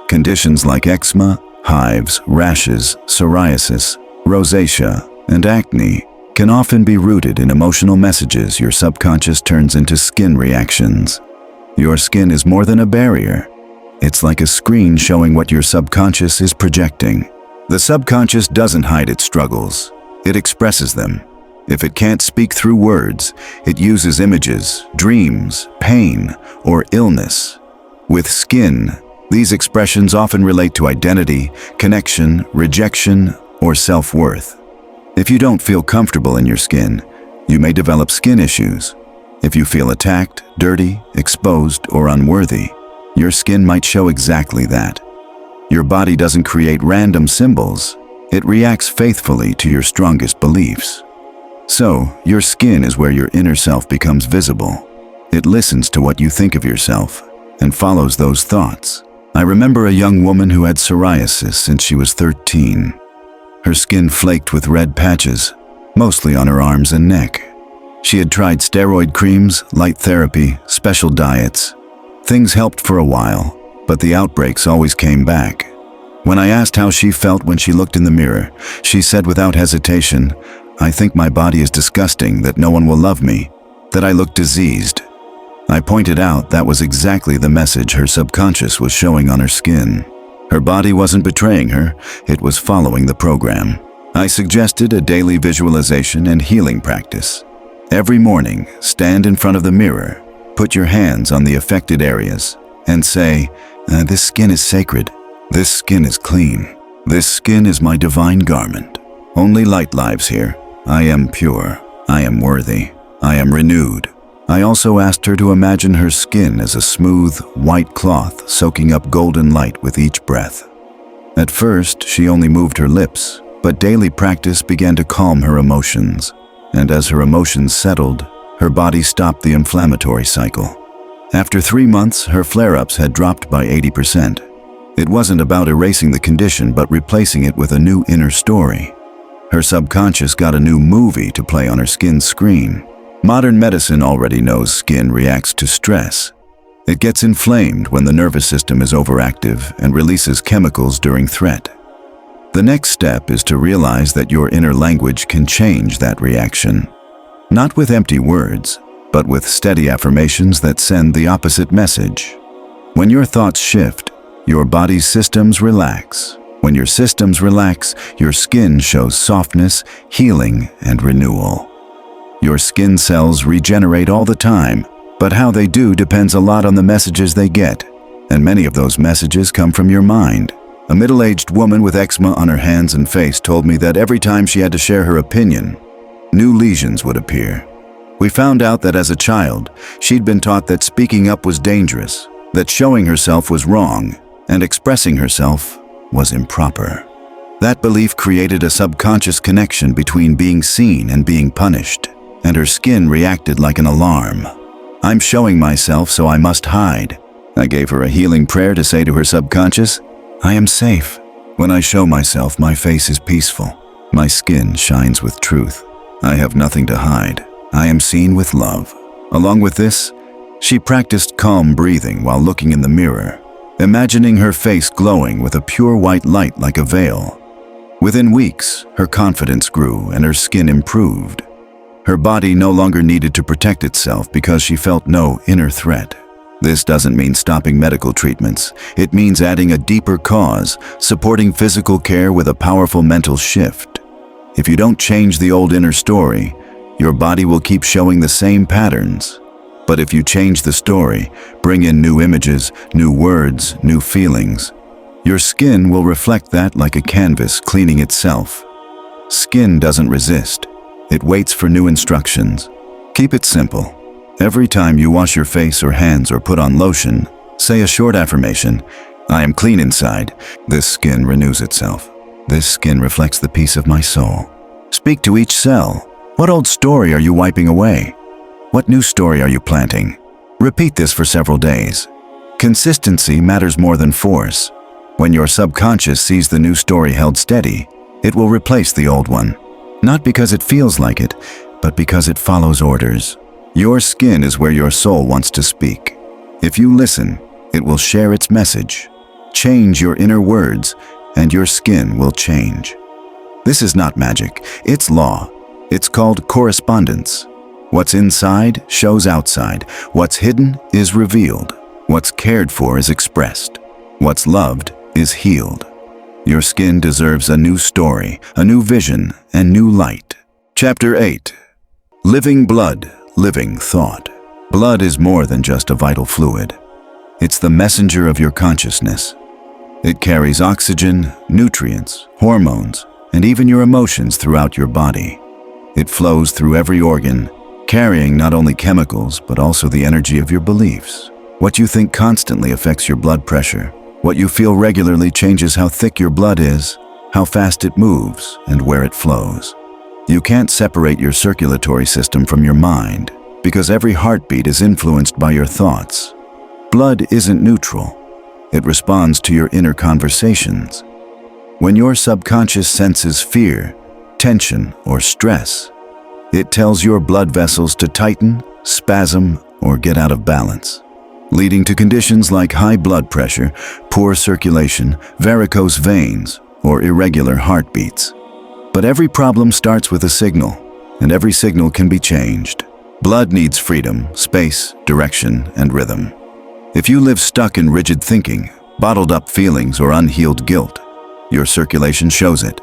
Conditions like eczema, hives, rashes, psoriasis, rosacea, and acne can often be rooted in emotional messages your subconscious turns into skin reactions. Your skin is more than a barrier. It's like a screen showing what your subconscious is projecting. The subconscious doesn't hide its struggles. It expresses them. If it can't speak through words, it uses images, dreams, pain, or illness. With skin, these expressions often relate to identity, connection, rejection, or self-worth. If you don't feel comfortable in your skin, you may develop skin issues. If you feel attacked, dirty, exposed, or unworthy, your skin might show exactly that. Your body doesn't create random symbols. It reacts faithfully to your strongest beliefs. So, your skin is where your inner self becomes visible. It listens to what you think of yourself and follows those thoughts. I remember a young woman who had psoriasis since she was 13. Her skin flaked with red patches, mostly on her arms and neck. She had tried steroid creams, light therapy, special diets. Things helped for a while, but the outbreaks always came back. When I asked how she felt when she looked in the mirror, she said without hesitation, I think my body is disgusting, that no one will love me, that I look diseased. I pointed out that was exactly the message her subconscious was showing on her skin. Her body wasn't betraying her, it was following the program. I suggested a daily visualization and healing practice. Every morning, stand in front of the mirror, put your hands on the affected areas, and say, this skin is sacred, this skin is clean, this skin is my divine garment. Only light lives here. I am pure, I am worthy, I am renewed. I also asked her to imagine her skin as a smooth, white cloth soaking up golden light with each breath. At first, she only moved her lips, but daily practice began to calm her emotions. And as her emotions settled, her body stopped the inflammatory cycle. After 3 months, her flare-ups had dropped by 80%. It wasn't about erasing the condition, but replacing it with a new inner story. Her subconscious got a new movie to play on her skin screen. Modern medicine already knows skin reacts to stress. It gets inflamed when the nervous system is overactive and releases chemicals during threat. The next step is to realize that your inner language can change that reaction. Not with empty words, but with steady affirmations that send the opposite message. When your thoughts shift, your body's systems relax. When your systems relax, your skin shows softness, healing, and renewal. Your skin cells regenerate all the time, but how they do depends a lot on the messages they get, and many of those messages come from your mind. A middle-aged woman with eczema on her hands and face told me that every time she had to share her opinion, new lesions would appear. We found out that as a child, she'd been taught that speaking up was dangerous, that showing herself was wrong, and expressing herself was improper. That belief created a subconscious connection between being seen and being punished, and her skin reacted like an alarm. I'm showing myself, so I must hide. I gave her a healing prayer to say to her subconscious, I am safe. When I show myself, my face is peaceful. My skin shines with truth. I have nothing to hide. I am seen with love. Along with this, she practiced calm breathing while looking in the mirror, imagining her face glowing with a pure white light like a veil. Within weeks, her confidence grew and her skin improved. Her body no longer needed to protect itself because she felt no inner threat. This doesn't mean stopping medical treatments. It means adding a deeper cause, supporting physical care with a powerful mental shift. If you don't change the old inner story, your body will keep showing the same patterns. But if you change the story, bring in new images, new words, new feelings, your skin will reflect that like a canvas cleaning itself. Skin doesn't resist. It waits for new instructions. Keep it simple. Every time you wash your face or hands or put on lotion, say a short affirmation, I am clean inside. This skin renews itself. This skin reflects the peace of my soul. Speak to each cell. What old story are you wiping away? What new story are you planting? Repeat this for several days. Consistency matters more than force. When your subconscious sees the new story held steady, it will replace the old one. Not because it feels like it, but because it follows orders. Your skin is where your soul wants to speak. If you listen, it will share its message. Change your inner words, and your skin will change. This is not magic, it's law. It's called correspondence. What's inside shows outside. What's hidden is revealed. What's cared for is expressed. What's loved is healed. Your skin deserves a new story, a new vision, and new light. Chapter 8. Living blood, living thought. Blood is more than just a vital fluid. It's the messenger of your consciousness. It carries oxygen, nutrients, hormones, and even your emotions throughout your body. It flows through every organ, carrying not only chemicals, but also the energy of your beliefs. What you think constantly affects your blood pressure. What you feel regularly changes how thick your blood is, how fast it moves, and where it flows. You can't separate your circulatory system from your mind, because every heartbeat is influenced by your thoughts. Blood isn't neutral. It responds to your inner conversations. When your subconscious senses fear, tension, or stress, it tells your blood vessels to tighten, spasm, or get out of balance, leading to conditions like high blood pressure, poor circulation, varicose veins, or irregular heartbeats. But every problem starts with a signal, and every signal can be changed. Blood needs freedom, space, direction, and rhythm. If you live stuck in rigid thinking, bottled up feelings, or unhealed guilt, your circulation shows it.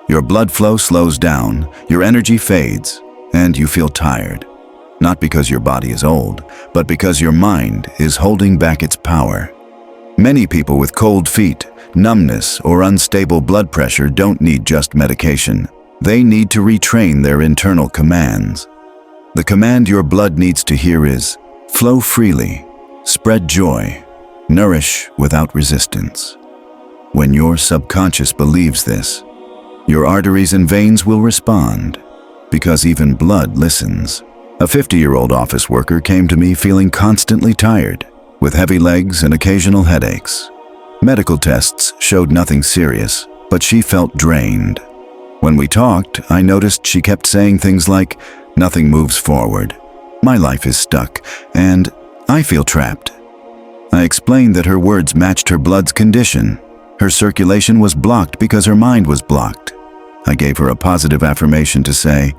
Your blood flow slows down, your energy fades, and you feel tired. Not because your body is old, but because your mind is holding back its power. Many people with cold feet, numbness, or unstable blood pressure don't need just medication. They need to retrain their internal commands. The command your blood needs to hear is, flow freely, spread joy, nourish without resistance. When your subconscious believes this, your arteries and veins will respond, because even blood listens. A 50-year-old office worker came to me feeling constantly tired, with heavy legs and occasional headaches. Medical tests showed nothing serious, but she felt drained. When we talked, I noticed she kept saying things like, nothing moves forward, my life is stuck, and I feel trapped. I explained that her words matched her blood's condition. Her circulation was blocked because her mind was blocked. I gave her a positive affirmation to say,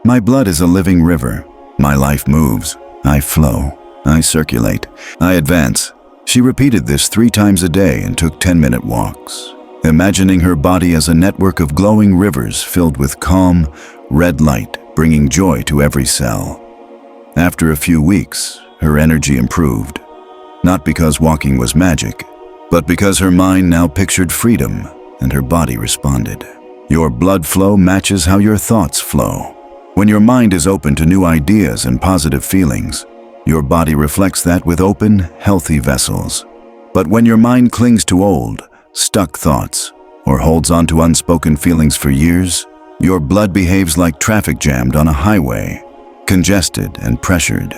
my blood is a living river. My life moves. I flow. I circulate. I advance. She repeated this 3 times a day and took 10-minute walks, imagining her body as a network of glowing rivers filled with calm, red light, bringing joy to every cell. After a few weeks, her energy improved, not because walking was magic, but because her mind now pictured freedom and her body responded. Your blood flow matches how your thoughts flow. When your mind is open to new ideas and positive feelings, your body reflects that with open, healthy vessels. But when your mind clings to old, stuck thoughts, or holds on to unspoken feelings for years, your blood behaves like traffic jammed on a highway, congested and pressured.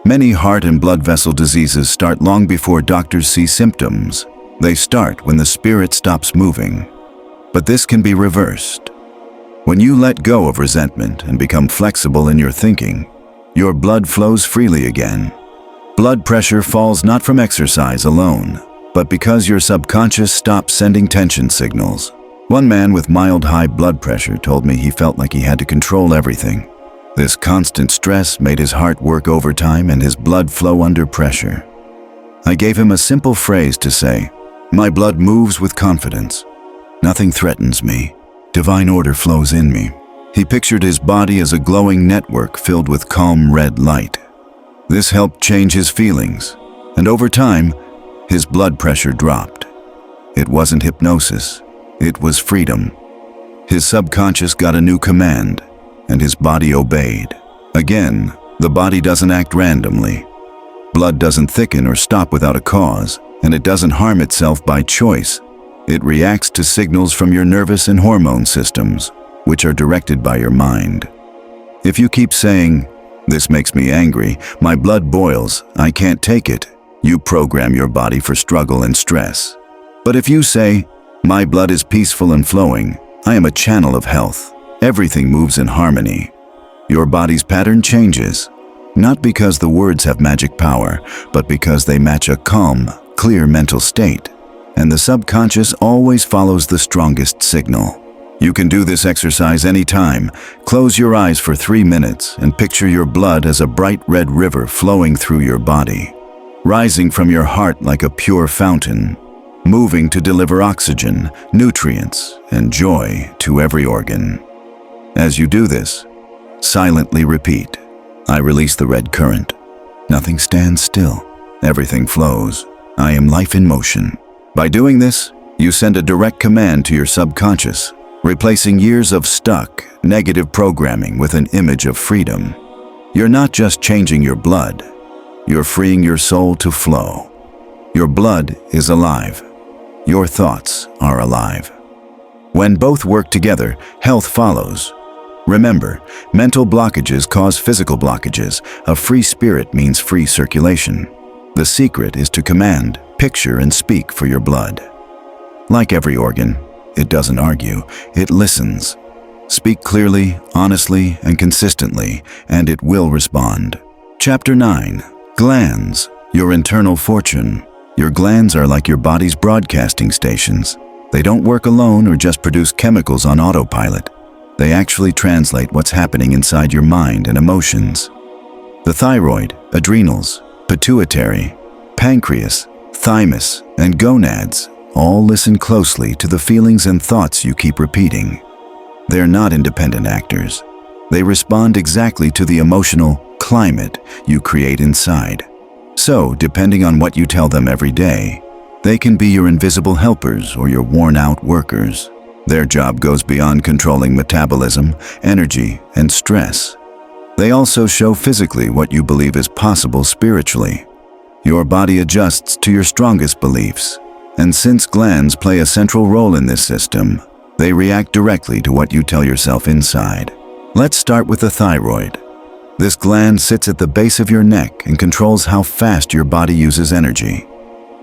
Many heart and blood vessel diseases start long before doctors see symptoms. They start when the spirit stops moving. But this can be reversed. When you let go of resentment and become flexible in your thinking, your blood flows freely again. Blood pressure falls not from exercise alone, but because your subconscious stops sending tension signals. One man with mild high blood pressure told me he felt like he had to control everything. This constant stress made his heart work overtime and his blood flow under pressure. I gave him a simple phrase to say, "My blood moves with confidence. Nothing threatens me. Divine order flows in me." He pictured his body as a glowing network filled with calm red light. This helped change his feelings, and over time, his blood pressure dropped. It wasn't hypnosis, it was freedom. His subconscious got a new command, and his body obeyed. Again, the body doesn't act randomly. Blood doesn't thicken or stop without a cause, and it doesn't harm itself by choice. It reacts to signals from your nervous and hormone systems, which are directed by your mind. If you keep saying, "This makes me angry, my blood boils, I can't take it," you program your body for struggle and stress. But if you say, "My blood is peaceful and flowing, I am a channel of health, everything moves in harmony," your body's pattern changes, not because the words have magic power, but because they match a calm, clear mental state. And the subconscious always follows the strongest signal. You can do this exercise anytime. Close your eyes for 3 minutes and picture your blood as a bright red river flowing through your body, rising from your heart like a pure fountain, moving to deliver oxygen, nutrients, and joy to every organ. As you do this, silently repeat, "I release the red current. Nothing stands still. Everything flows. I am life in motion." By doing this, you send a direct command to your subconscious, replacing years of stuck, negative programming with an image of freedom. You're not just changing your blood, you're freeing your soul to flow. Your blood is alive. Your thoughts are alive. When both work together, health follows. Remember, mental blockages cause physical blockages. A free spirit means free circulation. The secret is to command, picture, and speak for your blood. Like every organ, it doesn't argue, it listens. Speak clearly, honestly, and consistently, and it will respond. Chapter 9. Glands, your internal fortune. Your glands are like your body's broadcasting stations. They don't work alone or just produce chemicals on autopilot. They actually translate what's happening inside your mind and emotions. The thyroid, adrenals, pituitary, pancreas, thymus, and gonads all listen closely to the feelings and thoughts you keep repeating. They're not independent actors. They respond exactly to the emotional climate you create inside. So, depending on what you tell them every day, they can be your invisible helpers or your worn-out workers. Their job goes beyond controlling metabolism, energy, and stress. They also show physically what you believe is possible spiritually. Your body adjusts to your strongest beliefs, and since glands play a central role in this system, they react directly to what you tell yourself inside. Let's start with the thyroid. This gland sits at the base of your neck and controls how fast your body uses energy.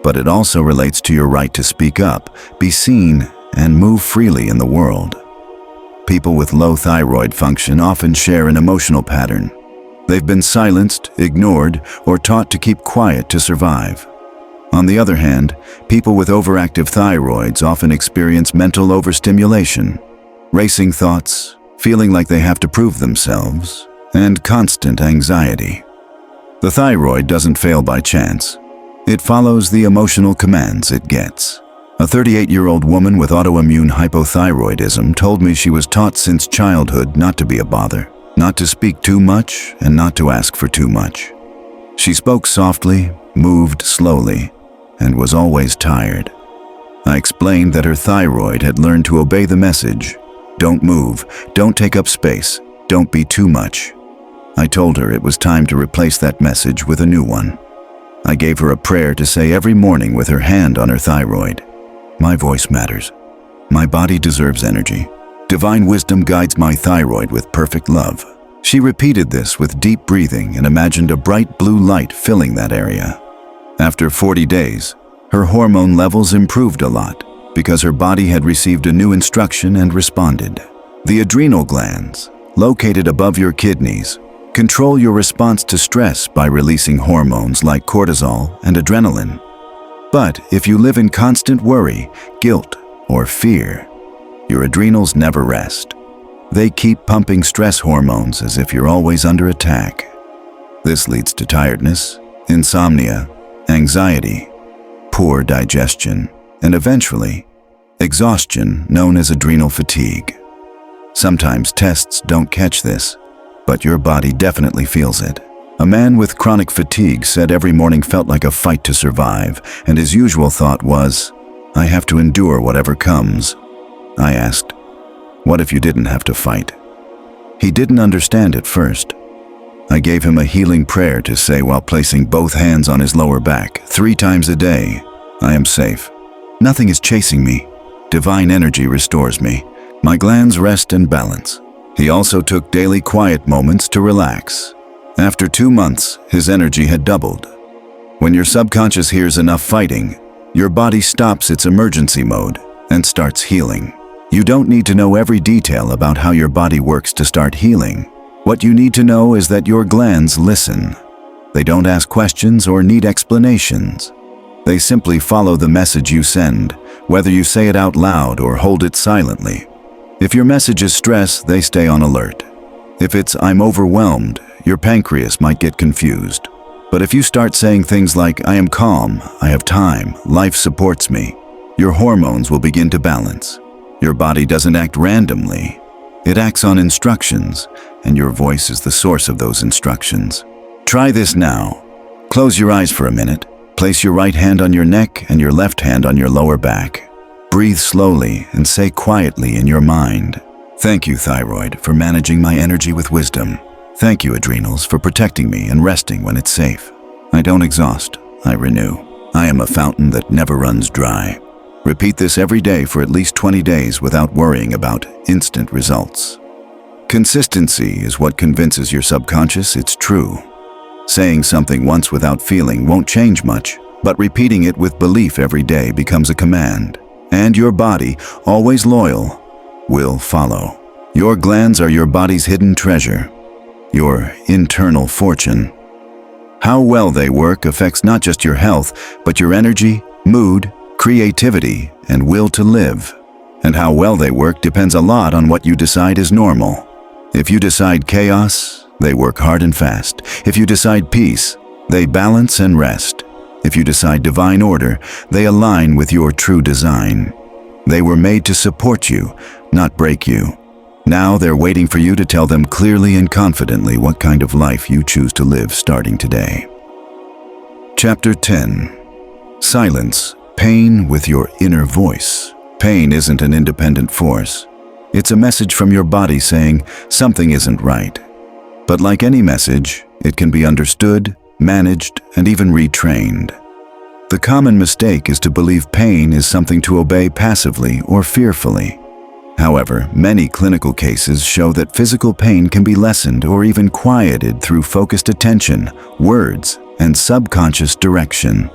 But it also relates to your right to speak up, be seen, and move freely in the world. People with low thyroid function often share an emotional pattern. They've been silenced, ignored, or taught to keep quiet to survive. On the other hand, people with overactive thyroids often experience mental overstimulation, racing thoughts, feeling like they have to prove themselves, and constant anxiety. The thyroid doesn't fail by chance. It follows the emotional commands it gets. A 38-year-old woman with autoimmune hypothyroidism told me she was taught since childhood not to be a bother, not to speak too much, and not to ask for too much. She spoke softly, moved slowly, and was always tired. I explained that her thyroid had learned to obey the message. Don't move, don't take up space, don't be too much. I told her it was time to replace that message with a new one. I gave her a prayer to say every morning with her hand on her thyroid. My voice matters. My body deserves energy. Divine wisdom guides my thyroid with perfect love. She repeated this with deep breathing and imagined a bright blue light filling that area. After 40 days, her hormone levels improved a lot because her body had received a new instruction and responded. The adrenal glands, located above your kidneys, control your response to stress by releasing hormones like cortisol and adrenaline. But if you live in constant worry, guilt, or fear, your adrenals never rest. They keep pumping stress hormones as if you're always under attack. This leads to tiredness, insomnia, anxiety, poor digestion, and eventually, exhaustion known as adrenal fatigue. Sometimes tests don't catch this, but your body definitely feels it. A man with chronic fatigue said every morning felt like a fight to survive, and his usual thought was, "I have to endure whatever comes." I asked, "What if you didn't have to fight?" He didn't understand at first. I gave him a healing prayer to say while placing both hands on his lower back 3 times a day. "I am safe. Nothing is chasing me. Divine energy restores me. My glands rest and balance." He also took daily quiet moments to relax. After 2 months, his energy had doubled. When your subconscious hears enough fighting, your body stops its emergency mode and starts healing. You don't need to know every detail about how your body works to start healing. What you need to know is that your glands listen. They don't ask questions or need explanations. They simply follow the message you send, whether you say it out loud or hold it silently. If your message is stress, they stay on alert. If it's "I'm overwhelmed," your pancreas might get confused. But if you start saying things like "I am calm, I have time, life supports me," your hormones will begin to balance. Your body doesn't act randomly. It acts on instructions, and your voice is the source of those instructions. Try this now. Close your eyes for a minute. Place your right hand on your neck and your left hand on your lower back. Breathe slowly and say quietly in your mind, "Thank you, thyroid, for managing my energy with wisdom. Thank you, adrenals, for protecting me and resting when it's safe. I don't exhaust, I renew. I am a fountain that never runs dry." Repeat this every day for at least 20 days without worrying about instant results. Consistency is what convinces your subconscious it's true. Saying something once without feeling won't change much, but repeating it with belief every day becomes a command. And your body, always loyal, will follow. Your glands are your body's hidden treasure, your internal fortune. How well they work affects not just your health, but your energy, mood, creativity, and will to live. And how well they work depends a lot on what you decide is normal. If you decide chaos, they work hard and fast. If you decide peace, they balance and rest. If you decide divine order, they align with your true design. They were made to support you, not break you. Now they're waiting for you to tell them clearly and confidently what kind of life you choose to live starting today. Chapter 10. Silence pain with your inner voice. Pain isn't an independent force. It's a message from your body saying something isn't right. But like any message, it can be understood, managed, and even retrained. The common mistake is to believe pain is something to obey passively or fearfully. However, many clinical cases show that physical pain can be lessened or even quieted through focused attention, words, and subconscious direction.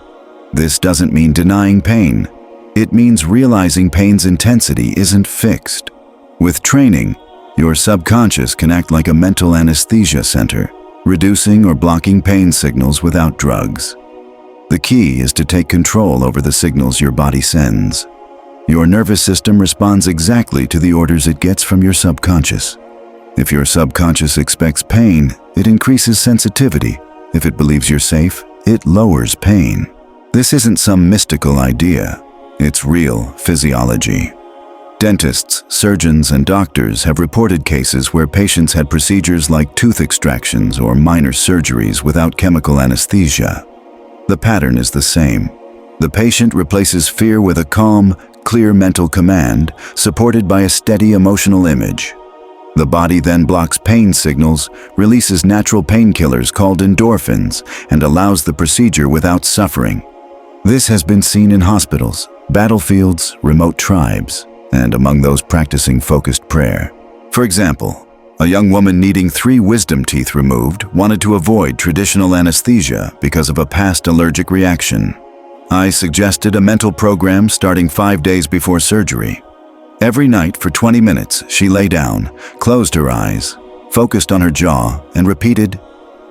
This doesn't mean denying pain. It means realizing pain's intensity isn't fixed. With training, your subconscious can act like a mental anesthesia center, reducing or blocking pain signals without drugs. The key is to take control over the signals your body sends. Your nervous system responds exactly to the orders it gets from your subconscious. If your subconscious expects pain, it increases sensitivity. If it believes you're safe, it lowers pain. This isn't some mystical idea. It's real physiology. Dentists, surgeons, and doctors have reported cases where patients had procedures like tooth extractions or minor surgeries without chemical anesthesia. The pattern is the same. The patient replaces fear with a calm, clear mental command, supported by a steady emotional image. The body then blocks pain signals, releases natural painkillers called endorphins, and allows the procedure without suffering. This has been seen in hospitals, battlefields, remote tribes, and among those practicing focused prayer. For example, a young woman needing 3 wisdom teeth removed wanted to avoid traditional anesthesia because of a past allergic reaction. I suggested a mental program starting 5 days before surgery. Every night for 20 minutes, she lay down, closed her eyes, focused on her jaw, and repeated,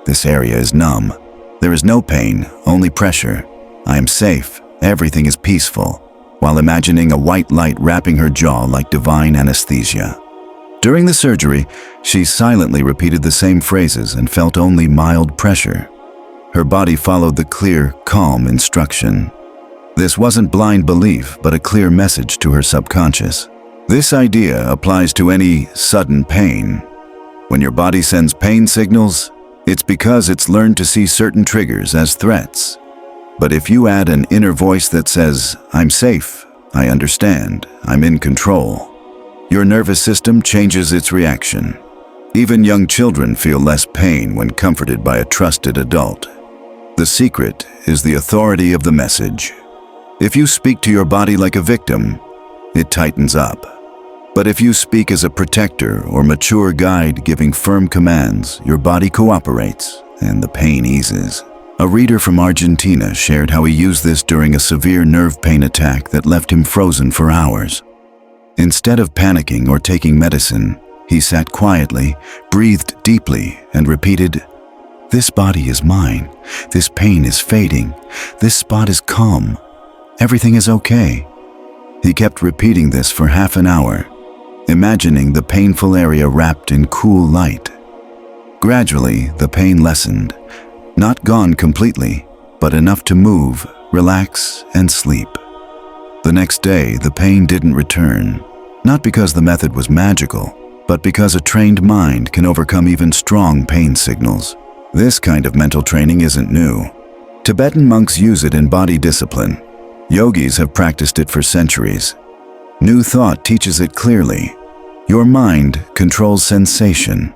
"This area is numb. There is no pain, only pressure. I am safe. Everything is peaceful," while imagining a white light wrapping her jaw like divine anesthesia. During the surgery, she silently repeated the same phrases and felt only mild pressure. Her body followed the clear, calm instruction. This wasn't blind belief, but a clear message to her subconscious. This idea applies to any sudden pain. When your body sends pain signals, it's because it's learned to see certain triggers as threats. But if you add an inner voice that says, "I'm safe, I understand, I'm in control," your nervous system changes its reaction. Even young children feel less pain when comforted by a trusted adult. The secret is the authority of the message. If you speak to your body like a victim, it tightens up. But if you speak as a protector or mature guide giving firm commands, your body cooperates and the pain eases. A reader from Argentina shared how he used this during a severe nerve pain attack that left him frozen for hours. Instead of panicking or taking medicine, he sat quietly, breathed deeply, and repeated, "This body is mine. This pain is fading. This spot is calm. Everything is okay." He kept repeating this for half an hour, imagining the painful area wrapped in cool light. Gradually, the pain lessened, not gone completely, but enough to move, relax, and sleep. The next day, the pain didn't return, not because the method was magical, but because a trained mind can overcome even strong pain signals. This kind of mental training isn't new. Tibetan monks use it in body discipline. Yogis have practiced it for centuries. New Thought teaches it clearly. Your mind controls sensation.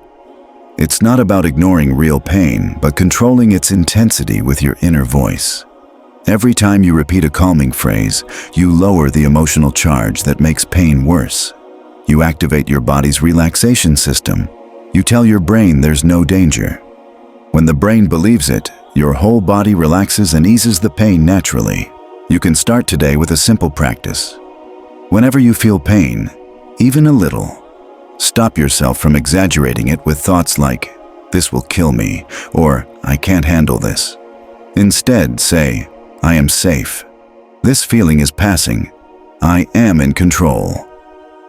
It's not about ignoring real pain, but controlling its intensity with your inner voice. Every time you repeat a calming phrase, you lower the emotional charge that makes pain worse. You activate your body's relaxation system. You tell your brain there's no danger. When the brain believes it, your whole body relaxes and eases the pain naturally. You can start today with a simple practice. Whenever you feel pain, even a little, stop yourself from exaggerating it with thoughts like, "This will kill me," or "I can't handle this." Instead, say, "I am safe. This feeling is passing. I am in control."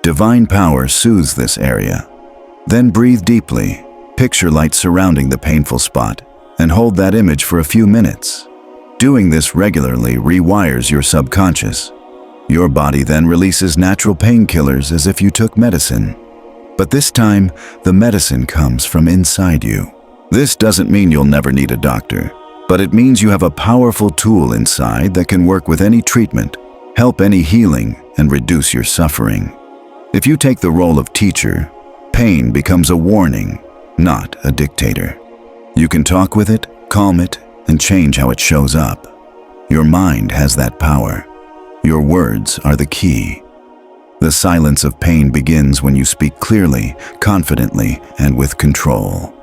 Divine power soothes this area. Then breathe deeply, picture light surrounding the painful spot, and hold that image for a few minutes. Doing this regularly rewires your subconscious. Your body then releases natural painkillers as if you took medicine. But this time, the medicine comes from inside you. This doesn't mean you'll never need a doctor, but it means you have a powerful tool inside that can work with any treatment, help any healing, and reduce your suffering. If you take the role of teacher, pain becomes a warning, not a dictator. You can talk with it, calm it, and change how it shows up. Your mind has that power. Your words are the key. The silence of pain begins when you speak clearly, confidently, and with control.